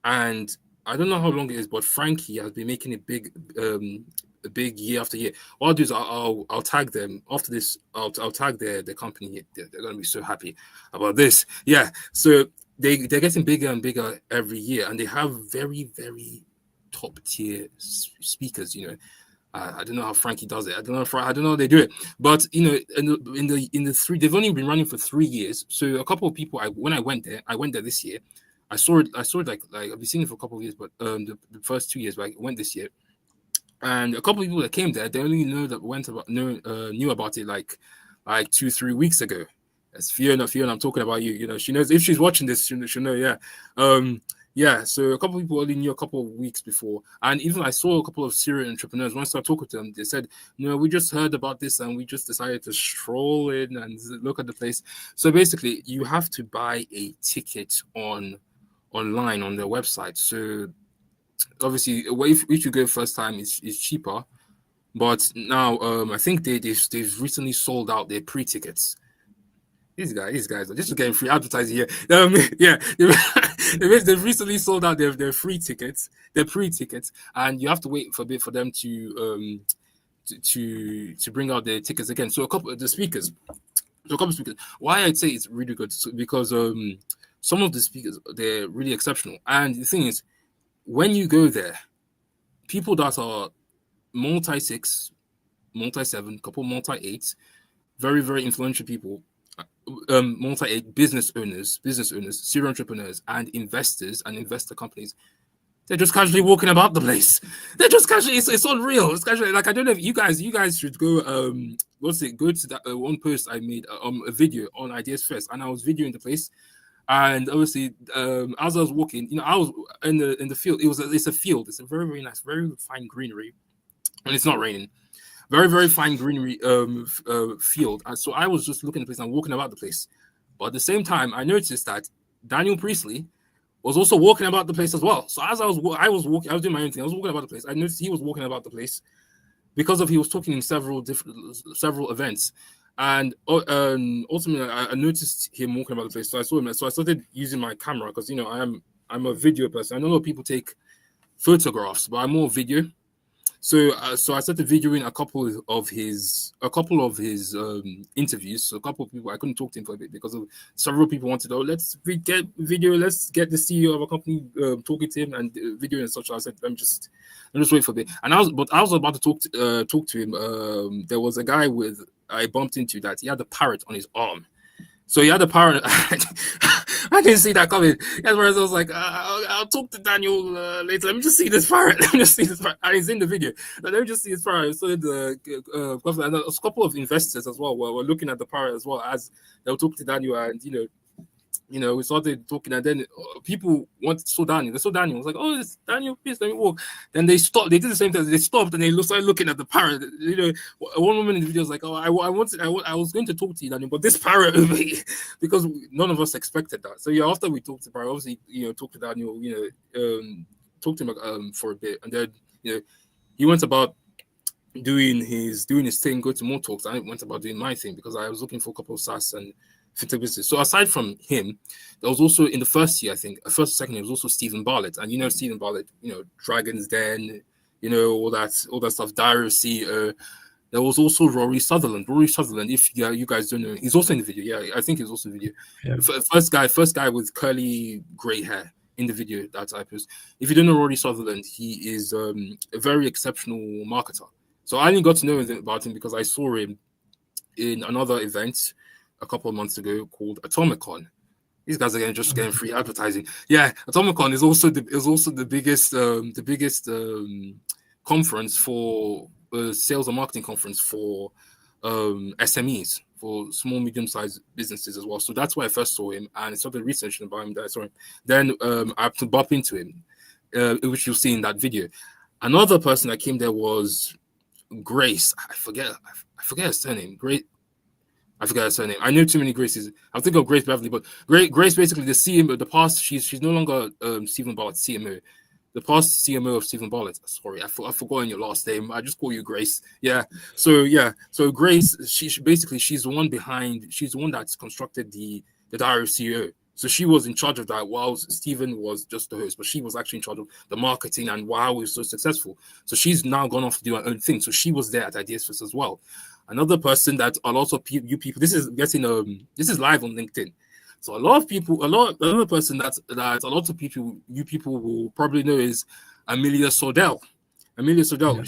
and I don't know how long it is, but Frankie has been making it big year after year. What I'll do is I'll tag them after this. I'll tag their company. They're gonna be so happy about this. Yeah. So they're getting bigger and bigger every year, and they have very, very top tier speakers. I don't know how Frankie does it. I don't know how they do it. But in the they've only been running for 3 years. So a couple of people, when I went there this year. I saw it like I've been seeing it for a couple of years, but the first 2 years, but I went this year, and a couple of people that came there, they only knew about it like 2-3 weeks ago. That's Fiona, I'm talking about you. She knows. If she's watching this, she'll know. Yeah. Yeah, so a couple of people only knew a couple of weeks before. And even I saw a couple of serial entrepreneurs. When I started talking to them, they said, we just heard about this and we just decided to stroll in and look at the place. So basically, you have to buy a ticket online on their website. So obviously, if you go first time, it's cheaper. But now I think they've recently sold out their pre-tickets. These guys are just getting free advertising here. Yeah, they've recently sold out their free tickets, their pre-tickets, and you have to wait for a bit for them to bring out their tickets again. So a couple of speakers. Why I'd say it's really good because some of the speakers, they're really exceptional. And the thing is, when you go there, people that are multi-6, multi-7, couple multi-8, very, very influential people, multi-8 business owners, serial entrepreneurs, and investors and investor companies, they're just casually walking about the place. They're just casually, it's unreal. It's casually, like, I don't know if you guys should go, go to that one post I made, a video on Ideas Fest, and I was videoing the place. And obviously, as I was walking, I was in the field. It's a field. It's a very, very nice, very fine greenery, and it's not raining. Very, very fine greenery field. And so I was just looking at the place and walking about the place. But at the same time, I noticed that Daniel Priestley was also walking about the place as well. So as I was walking, I was doing my own thing. I was walking about the place. I noticed he was walking about the place because he was talking in several events. And ultimately, I noticed him walking about the place. So I saw him. So I started using my camera because I'm a video person. I know a lot of people take photographs, but I'm more video. So I started videoing a couple of his interviews. So a couple of people, I couldn't talk to him for a bit because of several people wanted, let's get video, let's get the CEO of a company talking to him and video and such. I said, let me just wait for a bit. And I was about to talk to him. There was a guy I bumped into that he had a parrot on his arm. So he had a parrot. I didn't see that coming. That's where I was like, I'll talk to Daniel later. Let me just see this parrot. And it's in the video. Let me just see this parrot. So a couple of investors as well were looking at the parrot as well as they'll talk to Daniel, and we started talking, and then people saw Daniel. They saw Daniel. I was like, oh, it's Daniel, please let me walk. Then they stopped. They did the same thing. They stopped and they started looking at the parrot. One woman in the video was like, oh, I was going to talk to you, Daniel, but this parrot over here, because none of us expected that. So yeah, after we talked to the parrot, obviously, talked to Daniel, talked to him for a bit, and then he went about doing his thing, go to more talks. I went about doing my thing because I was looking for a couple of SaaS and fintech business. So aside from him, there was also in the first year, I think, first or second year, was also Stephen Bartlett. And Stephen Bartlett, Dragon's Den, all that stuff, Diary of CEO. There was also Rory Sutherland. Rory Sutherland, if you guys don't know, he's also in the video. Yeah, I think he's also in the video. Yeah. First guy with curly grey hair in the video that I post. If you don't know Rory Sutherland, he is a very exceptional marketer. So I only got to know about him because I saw him in another event a couple of months ago called Atomicon. These guys are just getting free advertising. Yeah, Atomicon is also the biggest conference for sales and marketing conference for SMEs, for small medium-sized businesses as well. So that's where I first saw him, and I started researching about him. Then I had to bump into him, which you'll see in that video. Another person that came there was Grace. I forget her surname. I forget her surname. I know too many Graces. I'm thinking of Grace Beverly, but Grace basically the CMO. The past, she's no longer Stephen Bartlett's CMO. The past CMO of Stephen Bartlett. Sorry, I've forgotten your last name. I just call you Grace. Yeah. So Grace, she's the one behind. She's the one that's constructed the Diary of CEO. So she was in charge of that, while Stephen was just the host, but she was actually in charge of the marketing and why it was so successful. So she's now gone off to do her own thing. So she was there at Ideas Fest as well. Another person that a lot of you people, this is live on LinkedIn. So another person that a lot of people, you people will probably know is Amelia Sordell. Yeah.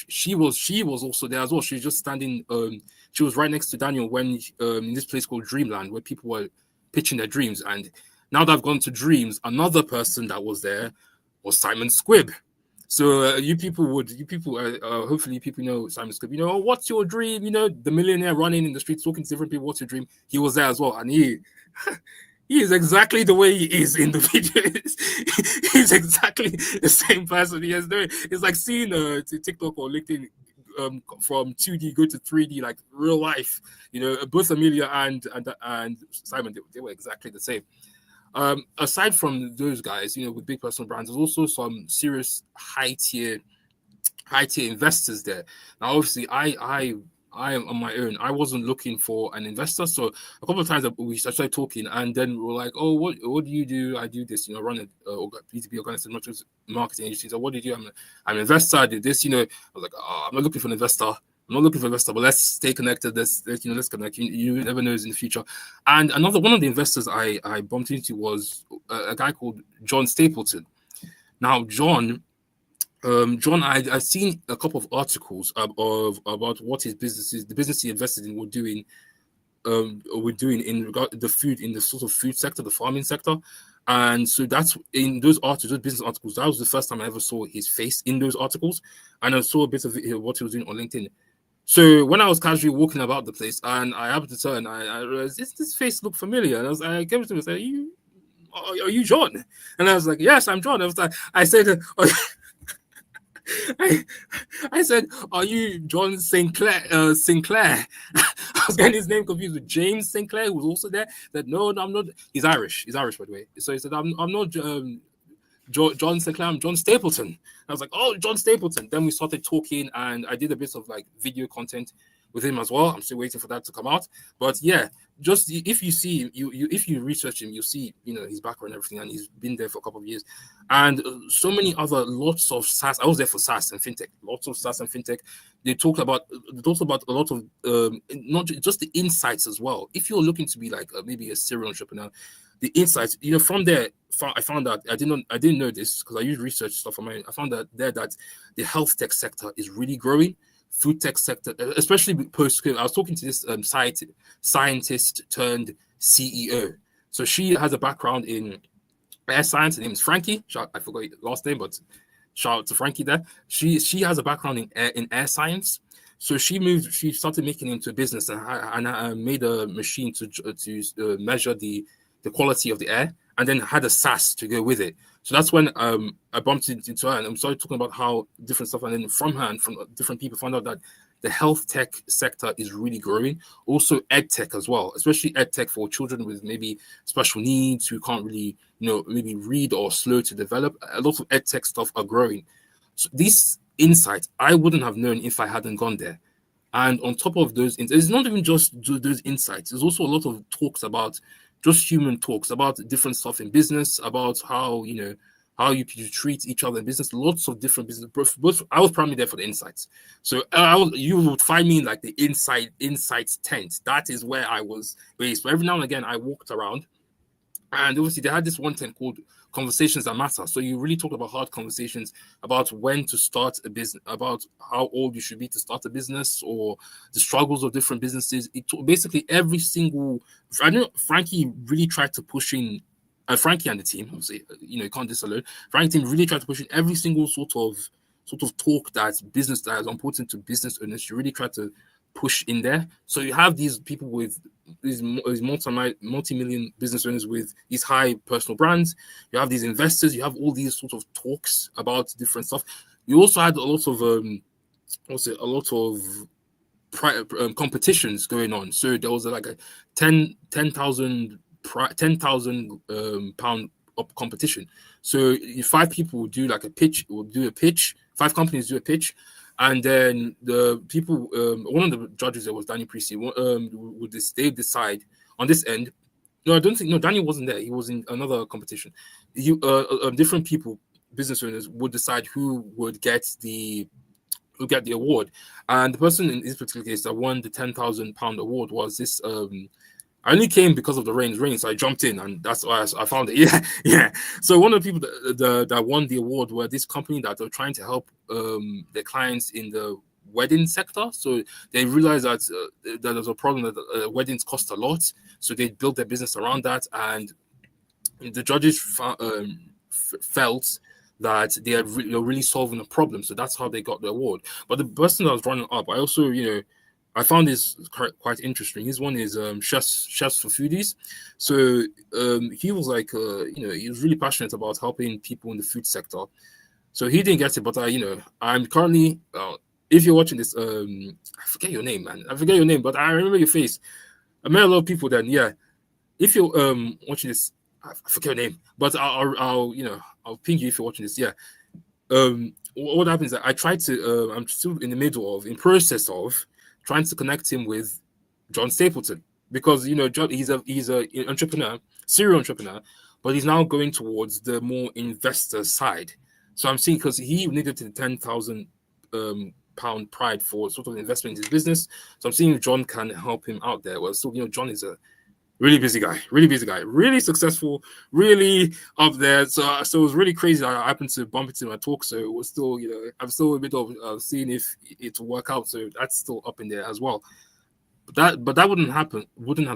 She was also there as well. She was just standing. She was right next to Daniel when in this place called Dreamland, where people were pitching their dreams. And now that I've gone to Dreams, another person that was there was Simon Squibb. So you people, hopefully people know Simon Squibb. What's your dream? The millionaire running in the streets talking to different people. What's your dream? He was there as well, and he is exactly the way he is in the video. He's exactly the same person. He has no. It's like seeing TikTok or LinkedIn from 2D go to 3D, like real life. Both Amelia and Simon, they were exactly the same. Aside from those guys, with big personal brands, there's also some serious high tier investors there. Now, obviously, I am on my own. I wasn't looking for an investor, so a couple of times we started talking, and then we're like, "Oh, what do you do?" I do this, run a B2B organization, marketing agency. So what do you do? I'm an investor. I do this. I was like, "Oh, I'm not looking for an investor. But let's stay connected. Let's connect. You never know in the future." And one of the investors I bumped into was a guy called John Stapleton. Now, John, I've seen a couple of articles about what his businesses, the business he invested in, were doing in regard to the food, in the sort of food sector, the farming sector. And so that's in those business articles. That was the first time I ever saw his face in those articles, and I saw a bit of what he was doing on LinkedIn. So when I was casually walking about the place, and I happened to turn, I realized this face looked familiar, and I came to him and said, "Are you John?" And I was like, "Yes, I'm John." I said, I said, "Are you John Sinclair?" I was getting his name confused with James Sinclair, who was also there. That no, I'm not. He's Irish, by the way. So he said, "I'm not John Sinclair, I'm John Stapleton." I was like, "Oh, John Stapleton." Then we started talking, and I did a bit of like video content with him as well. I'm still waiting for that to come out. But yeah, just if you see him, if you research him, you'll see his background and everything, and he's been there for a couple of years. And so many other lots of SaaS. I was there for SaaS and fintech. Lots of SaaS and fintech. They talked about a lot of not just the insights as well. If you're looking to be like maybe a serial entrepreneur, the insights, from there, I found out I didn't know this because I use research stuff on my own. I found that the health tech sector is really growing. Food tech sector, especially post-COVID. I was talking to this scientist turned CEO. So she has a background in air science. Her name is Frankie. I forgot her last name, but shout out to Frankie there. She has a background in air science. So she started making it into a business and made a machine to measure the quality of the air, and then had a SaaS to go with it. So that's when I bumped into her and I started talking about how different stuff, and then from her and from different people found out that the health tech sector is really growing. Also ed tech as well, especially ed tech for children with maybe special needs who can't really, maybe read or slow to develop. A lot of ed tech stuff are growing. So these insights I wouldn't have known if I hadn't gone there. And on top of those, it's not even just those insights. There's also a lot of talks about just human talks about different stuff in business, about how how you treat each other in business. Lots of different business. Both I was primarily there for the insights. So you would find me in like the insights tent. That is where I was based. But every now and again, I walked around, and obviously they had this one tent called Conversations That Matter. So you really talk about hard conversations about when to start a business, about how old you should be to start a business, or the struggles of different businesses. Basically every single. I know Frankie really tried to push in. Frankie and the team, obviously, you can't do this alone. Frankie team really tried to push in every single sort of talk that is important to business owners. You really try to push in there. So you have these people with these multi-million business owners with these high personal brands. You have these investors. You have all these sort of talks about different stuff. You also had a lot of competitions going on. So there was like a 10,000 pound up competition. So 5 people would do like a pitch. Will do a pitch. 5 companies do a pitch. And then the people, one of the judges there was Danny Priestley. They decide on this end. No, I don't think. No, Danny wasn't there. He was in another competition. Different people, business owners, would decide who would get the award. And the person in this particular case that won the £10,000 award was this. I only came because of the rain, so I jumped in, and that's why I found it. Yeah. So one of the people that won the award were this company that were trying to help their clients in the wedding sector. So they realized that that there's a problem that weddings cost a lot, so they built their business around that. And the judges felt that they were really solving a problem, so that's how they got the award. But the person that was running up, I also I found this quite interesting. His one is Chefs for Foodies. So he was like, he was really passionate about helping people in the food sector. So he didn't get it, but I'm currently, if you're watching this, I forget your name, man. I forget your name, but I remember your face. I met a lot of people then, yeah. If you're watching this, I forget your name, but I'll ping you if you're watching this, yeah. What happens is that I tried to, I'm still in process of trying to connect him with John Stapleton, because John, he's an entrepreneur, serial entrepreneur, but he's now going towards the more investor side. So I'm seeing, because he needed the £10,000 pride for sort of investment in his business. So I'm seeing if John can help him out there. Well, so John is a really busy guy, really successful, really up there. So it was really crazy. I happened to bump into my talk, so it was still, I'm still a bit of seeing if it will work out. So that's still up in there as well. But that wouldn't have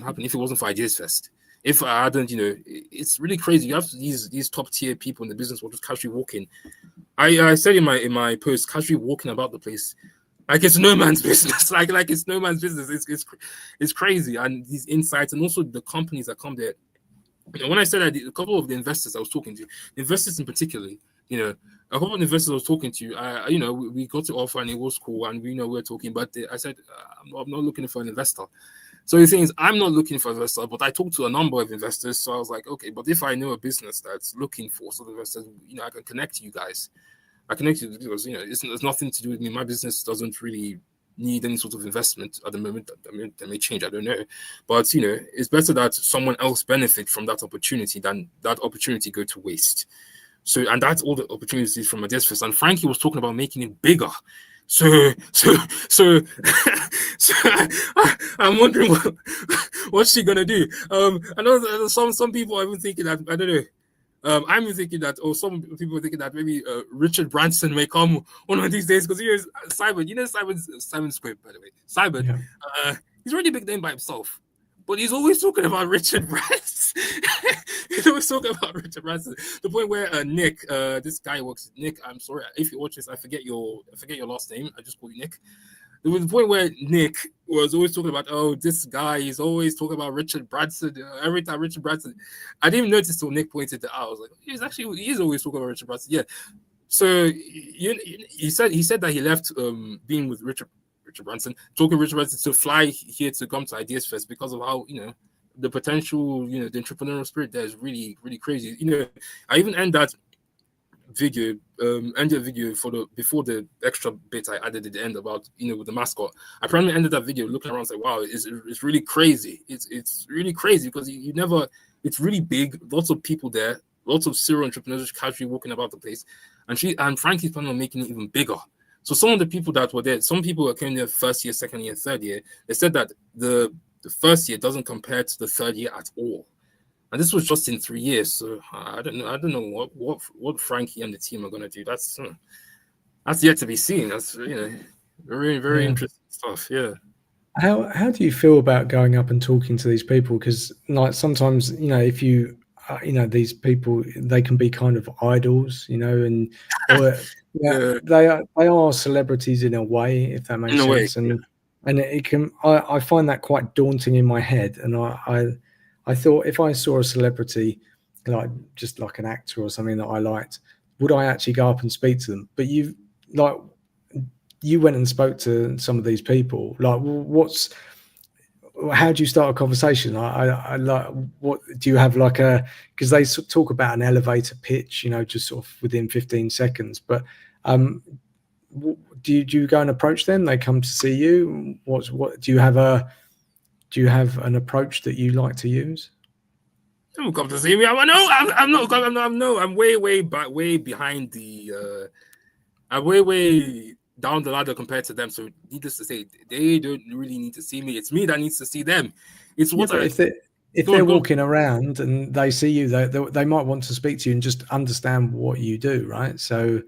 happened if it wasn't for Ideas Fest. If I hadn't, it's really crazy. You have these top tier people in the business who are just casually walking. I said in my post, casually walking about the place. Like it's no man's business. Like it's no man's business. It's crazy. And these insights, and also the companies that come there. When I said that, a couple of the investors I was talking to, investors in particular, a couple of investors I was talking to, we got to offer and it was cool, and we we're talking. But I said I'm not looking for an investor. So the thing is, I'm not looking for an investor, but I talked to a number of investors. So I was like, okay, but if I know a business that's looking for sort of investors, I can connect you guys. I connect you because it's nothing to do with me. My business doesn't really need any sort of investment at the moment. That may change. I don't know, but it's better that someone else benefit from that opportunity than that opportunity go to waste. So, and that's all the opportunities from Ideas Fest. And Frankie was talking about making it bigger. So I'm wondering what's she gonna do. I know some people are even thinking that, I don't know. I'm even thinking that, or some people are thinking that maybe Richard Branson may come one of these days, because Simon, Simon Squibb, by the way. Simon, yeah. He's already a big name by himself, but he's always talking about Richard Branson. He's always talking about Richard Branson. The point where Nick, this guy works. Nick, I'm sorry if you watch this, I forget your last name. I just call you Nick. There was a point where Nick was always talking about, this guy is always talking about Richard Branson. Every time Richard Branson, I didn't even notice till Nick pointed it out. I was like, he's always talking about Richard Branson. Yeah. So he said that he left being with Richard Branson, talking to Richard Branson, to fly here to come to Ideas Fest because of how the potential, the entrepreneurial spirit there is really, really crazy. I even end that video, ended the video before the extra bit I added at the end about, with the mascot. I probably ended that video looking around like, wow, it's really crazy. It's really crazy because you never. It's really big. Lots of people there. Lots of serial entrepreneurs casually walking about the place, and Frankie's planning on making it even bigger. So some of the people that were there, some people that came there first year, second year, third year, they said that the first year doesn't compare to the third year at all. And this was just in 3 years. So I don't know what Frankie and the team are gonna do. That's yet to be seen. That's very, very interesting stuff. Yeah. How do you feel about going up and talking to these people? Because like sometimes, if you these people, they can be kind of idols, and or, they are celebrities in a way, if that makes sense. And it can, I find that quite daunting in my head. And I thought, if I saw a celebrity, like just like an actor or something that I liked, would I actually go up and speak to them? But you went and spoke to some of these people. Like, how do you start a conversation? I like, what do you have like because they talk about an elevator pitch, just sort of within 15 seconds. But do you go and approach them? They come to see you. What do you have an approach that you like to use? Don't come to see me. I'm way back, way behind the. I'm way down the ladder compared to them. So needless to say, they don't really need to see me. It's me that needs to see them. It's what if they're walking around and they see you, they might want to speak to you and just understand what you do, right? So,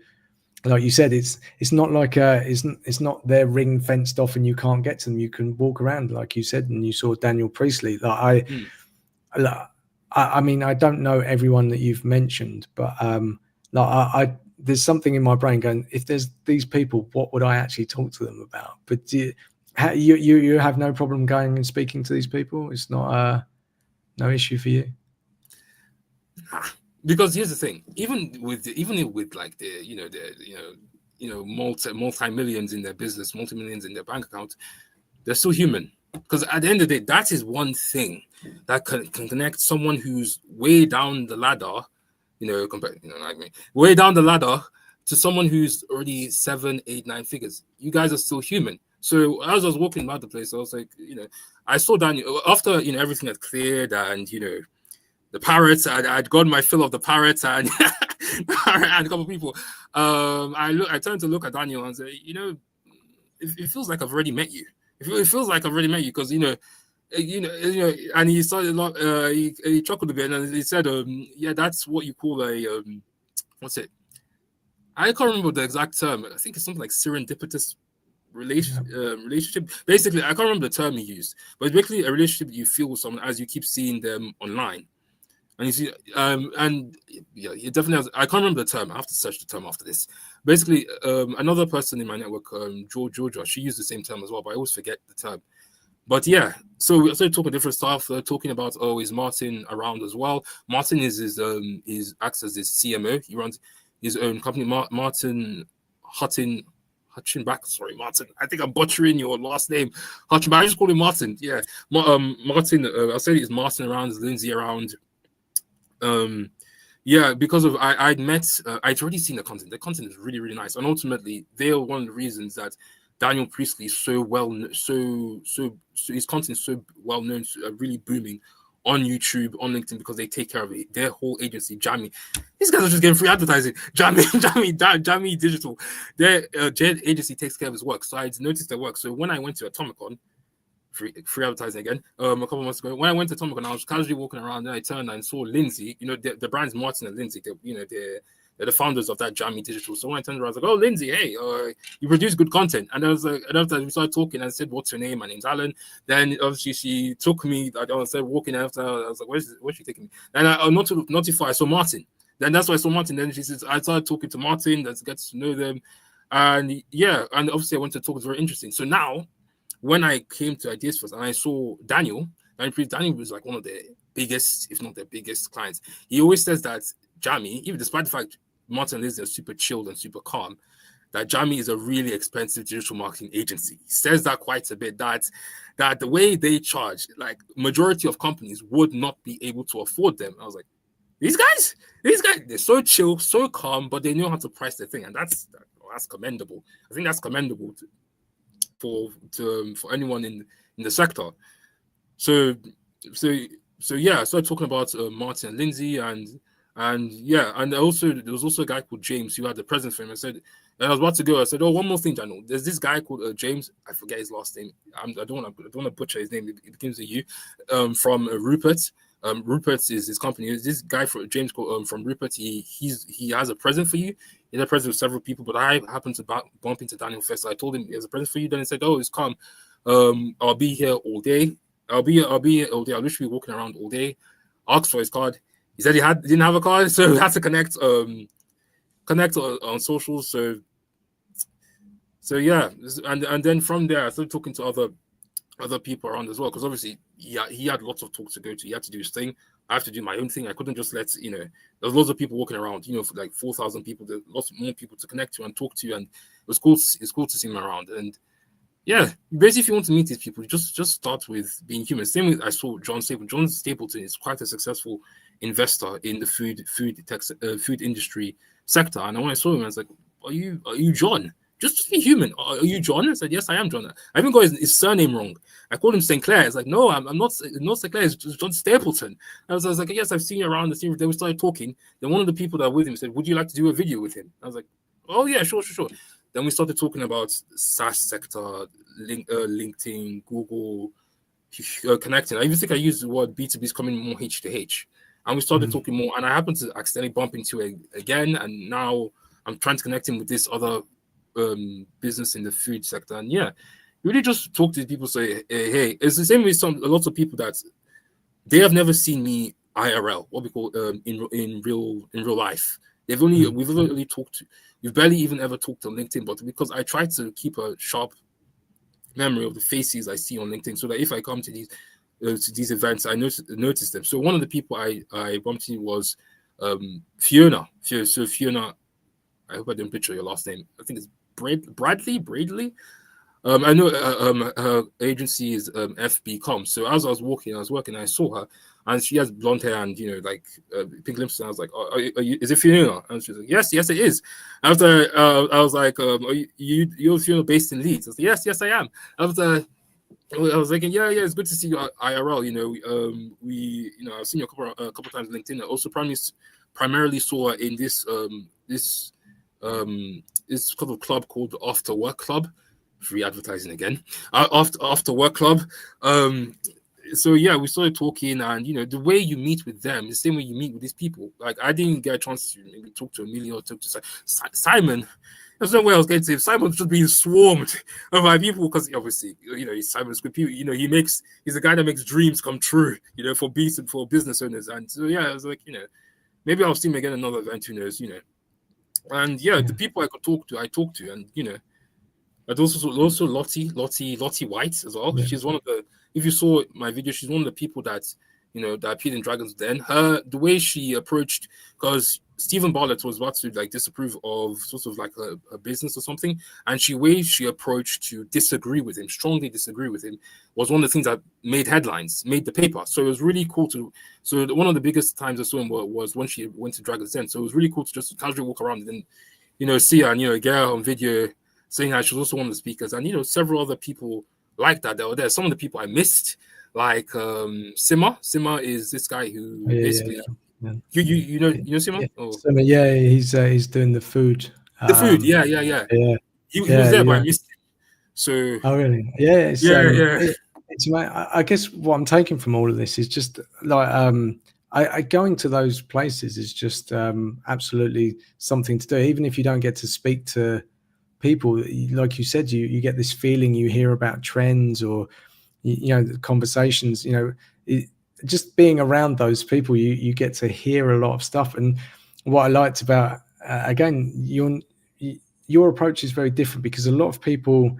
like you said, it's not like it's not they're ring fenced off and you can't get to them. You can walk around, like you said, and you saw Daniel Priestley. I mean, I don't know everyone that you've mentioned, but there's something in my brain going, if there's these people, what would I actually talk to them about? But you have no problem going and speaking to these people? It's not no issue for you? Because here's the thing, even with like multi-millions in their business, multi-millions in their bank account, they're still human. Because at the end of the day, that is one thing that can connect someone who's way down the ladder, like me, way down the ladder, to someone who's already 7, 8, 9 figures. You guys are still human. So as I was walking about the place, I was like, I saw Daniel after everything had cleared, and the parrots, I'd gotten my fill of the parrots and and a couple of people. I turned to look at Daniel and say, it feels like I've already met you. It feels like I've already met you because and he started a lot. He chuckled a bit and he said, "Yeah, that's what you call a what's it? I can't remember the exact term. I think it's something like serendipitous relationship. Basically, I can't remember the term he used, but it's basically a relationship you feel with someone as you keep seeing them online." And you see, and yeah, it definitely has. I can't remember the term. I have to search the term after this. Basically, another person in my network, Georgia, she used the same term as well, but I always forget the term. But yeah, so we started talking different stuff. Talking about, is Martin around as well? Martin is acts as his CMO. He runs his own company. Martin Hutchinback. Sorry, Martin. I think I'm butchering your last name. Hutchinback. I just call him Martin. Yeah, Martin. I'll say it's Martin around, Lindsay around. Yeah, because of I'd met, I'd already seen the content. The content is really, really nice, and ultimately they are one of the reasons that Daniel Priestley is so well, so his content is so well known, really booming on YouTube, on LinkedIn, because they take care of it. Their whole agency, Jammy, these guys are just getting free advertising. Jammy Digital, their agency takes care of his work. So I'd noticed their work. So when I went to Atomicon, free advertising again, a couple months ago, when I went to Atomicon, I was casually walking around, and I turned and saw Lindsay. The brand's Martin and Lindsay. They're the founders of that Jammy Digital. So when I turned around, I was like, "Oh, Lindsay, hey, you produce good content." And I was like, and after we started talking, and I said, "What's your name?" "My name's Alan." Then obviously she took me. I said walking after. I was like, "Where's she taking me?" And I not to notify. So Martin. Then that's why I saw Martin. Then she says, I started talking to Martin. Let's get to know them. And yeah, and obviously I went to talk. It's very interesting. So now, when I came to Ideas First and I saw Daniel was like one of the biggest, if not the biggest clients. He always says that Jammy, even despite the fact Martin and Liz are super chilled and super calm, that Jammy is a really expensive digital marketing agency. He says that quite a bit, that the way they charge, like majority of companies would not be able to afford them. I was like, These guys, they're so chill, so calm, but they know how to price their thing, and that's commendable. I think that's commendable for anyone in the sector. So yeah, I started talking about Martin and Lindsay, and yeah, and also there was also a guy called James who had the present for him. I said, and I was about to go. I said, oh, one more thing, Daniel. There's this guy called James. I forget his last name. I don't want to butcher his name. It begins with U. From Rupert. Rupert is his company. This guy from James from Rupert. He has a present for you. He had a present with several people, but I happened to bump into Daniel first. So I told him he has a present for you. Then he said, "Oh, it's come. I'll be here all day. I'll be here all day. I'll literally be walking around all day." Asked for his card. He said he didn't have a card, so we had to connect on socials. So yeah, and then from there I started talking to other people around as well, because obviously he had lots of talks to go to. He had to do his thing. I have to do my own thing. I couldn't just let there's lots of people walking around, for like 4,000 people. There's lots more people to connect to and talk to, and it's cool to see them around. And yeah, basically, if you want to meet these people, you just start with being human. Same with I saw John Stapleton. John Stapleton is quite a successful investor in the food industry sector. And when I saw him, I was like, "Are you John? Just be human. Are you John?" I said, "Yes, I am John." I even got his surname wrong. I called him St. Clair. It's like, "No, I'm not St. Clair. It's just John Stapleton." I was like, "Yes, I've seen you around." Then we started talking. Then one of the people that were with him said, "Would you like to do a video with him?" I was like, "Oh yeah, sure." Then we started talking about SaaS sector, LinkedIn, Google, connecting. I even think I used the word B2B is coming more H to H. And we started talking more. And I happened to accidentally bump into it again. And now I'm trying to connect him with this other business in the food sector. And yeah, you really just talk to people, say, hey, it's the same with a lot of people that they have never seen me IRL, what we call in real life. We've only talked to. We've barely even ever talked on LinkedIn, but because I try to keep a sharp memory of the faces I see on LinkedIn, so that if I come to these events, I notice them. So one of the people I bumped into was Fiona. So Fiona, I hope I didn't butcher your last name. I think it's Bradley. I know her agency is FB Comms. So as I was working, I saw her, and she has blonde hair and pink lips. And I was like, "Is it Fiona?" And she's like, "Yes, it is." After I was like, "You're Fiona based in Leeds?" I was like, "Yes, I am." After I was thinking, yeah, it's good to see you IRL. I've seen you a couple times on LinkedIn. I also primarily saw her in this kind of club called the After Work Club. Free advertising again. After Work Club. So yeah, we started talking, and the way you meet with them, the same way you meet with these people. Like I didn't get a chance to maybe talk to Amelia or talk to Simon. There's no way I was getting to him. Simon's just being swarmed by people because obviously, Simon's good people. He's a guy that makes dreams come true. For business owners, and so yeah, I was like, maybe I'll see him again another event. Who knows? And yeah, the people I could talk to, I talked to, and and also Lottie White as well. Yeah. She's one of the. If you saw my video, she's one of the people that that appeared in Dragon's Den. The way she approached, because Stephen Bartlett was about to disapprove of sort of like a business or something, and she approached to strongly disagree with him, was one of the things that made headlines, made the paper. So it was really cool to. So one of the biggest times I saw him was when she went to Dragon's Den. So it was really cool to just casually walk around and then, see her and get her on video saying that she was also one of the speakers, and several other people like that were there. Some of the people I missed, like Sima. Sima is this guy who basically. Yeah. You know Sima? Yeah. Oh. Sima, yeah, he's doing the food. The food, yeah. He was there, but I missed him. So. Oh really? Yeah. It's I guess what I'm taking from all of this is just like I going to those places is just absolutely something to do. Even if you don't get to speak to people, like you said, you get this feeling, you hear about trends or conversations, just being around those people, you get to hear a lot of stuff. And what I liked about again, your approach is very different, because a lot of people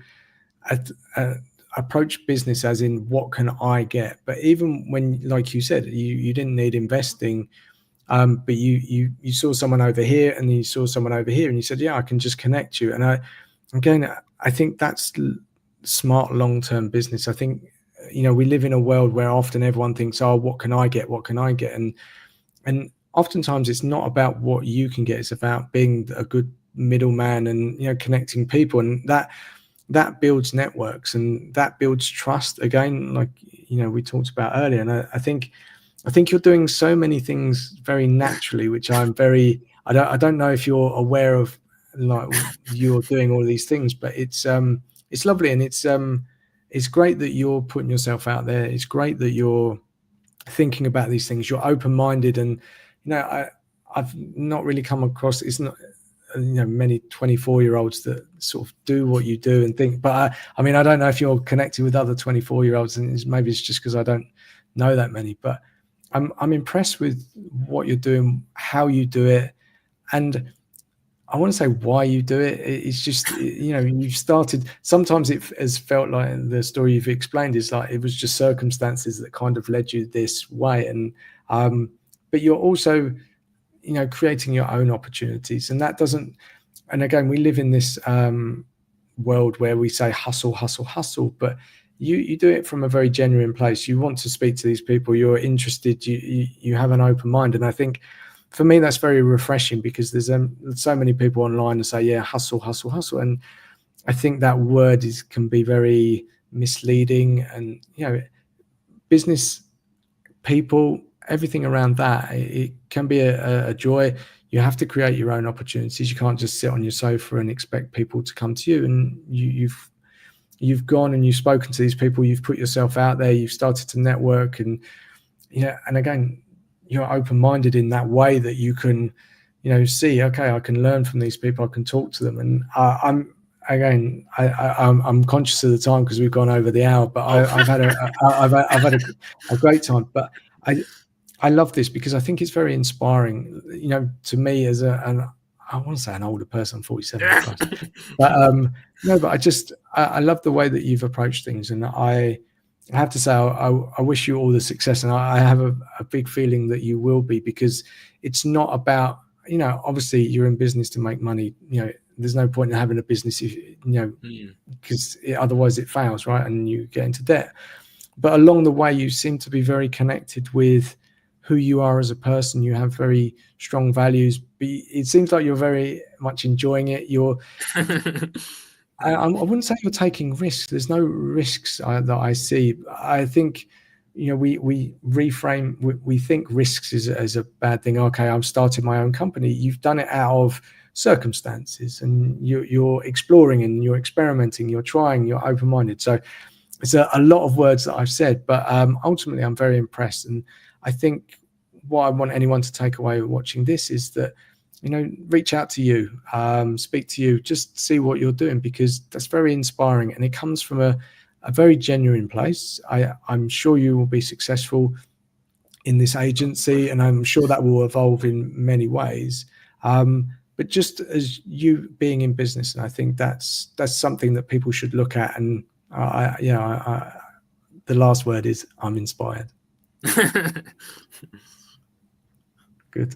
approach business as in what can I get, but even when, like you said, you didn't need investing, but you saw someone over here and you saw someone over here and you said, yeah, I can just connect you. And I think that's smart long-term business. I think we live in a world where often everyone thinks, oh, what can I get, and oftentimes it's not about what you can get, it's about being a good middleman and, you know, connecting people, and that builds networks and that builds trust again, like, you know, we talked about earlier. And I think you're doing so many things very naturally, which I don't know if you're aware of, like, you're doing all of these things, but it's lovely, and it's great that you're putting yourself out there. It's great that you're thinking about these things. You're open-minded, and, you know, I've not really come across, it's not, you know, many 24-year-olds that sort of do what you do and think. But I mean, I don't know if you're connected with other 24-year-olds, and maybe it's just because I don't know that many. But I'm impressed with what you're doing, how you do it, and I want to say why you do it. It's just, you know, you've started. Sometimes it has felt like the story you've explained is like it was just circumstances that kind of led you this way, and but you're also, you know, creating your own opportunities, and that doesn't. And again, we live in this world where we say hustle, hustle, hustle, but you do it from a very genuine place. You want to speak to these people. You're interested. You have an open mind, and I think, for me, that's very refreshing, because there's so many people online that say, yeah, hustle, hustle, hustle. And I think that word can be very misleading, and, you know, business people, everything around that, it can be a joy. You have to create your own opportunities. You can't just sit on your sofa and expect people to come to you. And you've gone and you've spoken to these people, you've put yourself out there, you've started to network, and, yeah, and again, you're open-minded in that way that you can, you know, see, okay, I can learn from these people, I can talk to them. And I'm conscious of the time because we've gone over the hour, but I've had a great time. But I love this because I think it's very inspiring, you know, to me as I want to say an older person, 47 plus. But no, but I love the way that you've approached things, and I have to say, I wish you all the success, and I have a big feeling that you will be, because it's not about, you know, obviously you're in business to make money. You know, there's no point in having a business if, you know, because otherwise it fails, right? And you get into debt. But along the way, you seem to be very connected with who you are as a person. You have very strong values. It seems like you're very much enjoying it. I wouldn't say you're taking risks. There's no risks that I see. I think, you know, we reframe. We think risks is a bad thing. Okay, I'm starting my own company. You've done it out of circumstances, and you're exploring and you're experimenting. You're trying. You're open-minded. So it's a lot of words that I've said, but ultimately I'm very impressed. And I think what I want anyone to take away watching this is that, you know, reach out to you, speak to you, just see what you're doing, because that's very inspiring, and it comes from a very genuine place. I'm sure you will be successful in this agency, and I'm sure that will evolve in many ways. But just as you being in business, and I think that's something that people should look at. And the last word is I'm inspired. Good.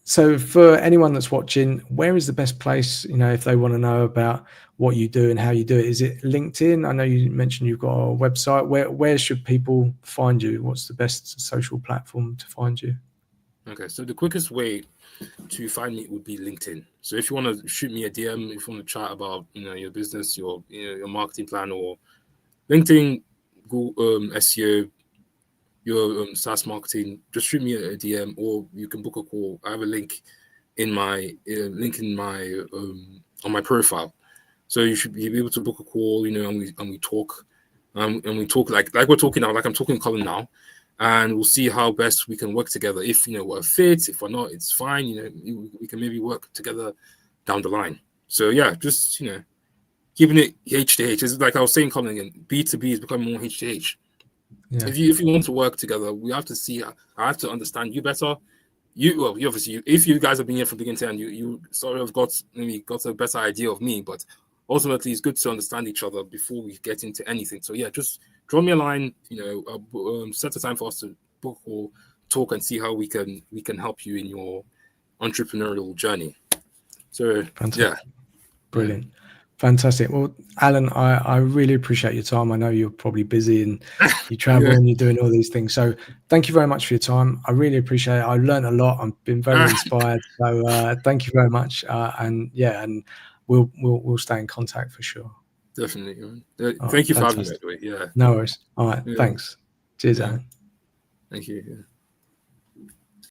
So for anyone that's watching, where is the best place, you know, if they want to know about what you do and how you do it? Is it LinkedIn? I know you mentioned you've got a website. Where should people find you? What's the best social platform to find you? Okay, so the quickest way to find me would be LinkedIn. So if you want to shoot me a DM, if you want to chat about, you know, your business, your marketing plan, or LinkedIn, Google, SEO, your SaaS marketing, just shoot me a DM, or you can book a call. I have a link in my on my profile, so you should be able to book a call, you know, and we talk, and we talk like we're talking now, like I'm talking to Colin now, and we'll see how best we can work together. If, you know, we're fit, if we're not, it's fine. You know, we can maybe work together down the line. So yeah, just, you know, keeping it H to H. It's like I was saying, Colin, again, B2B is becoming more H to H. Yeah. If you want to work together, we have to see. I have to understand you better. You obviously, if you guys have been here from beginning to end, you sort of got a better idea of me. But ultimately, it's good to understand each other before we get into anything. So yeah, just draw me a line. You know, set a time for us to book or talk and see how we can help you in your entrepreneurial journey. So fantastic. Yeah, brilliant. Fantastic. Well, Alan, I really appreciate your time. I know you're probably busy and you travel Yeah. and you're doing all these things. So thank you very much for your time. I really appreciate it. I learned a lot. I've been very inspired. So thank you very much. And we'll stay in contact for sure. Definitely, man. All right, Thank you for having me, by fantastic. the way. Yeah. No worries. All right. Yeah. Thanks. Cheers, Yeah. Alan. Thank you. Yeah.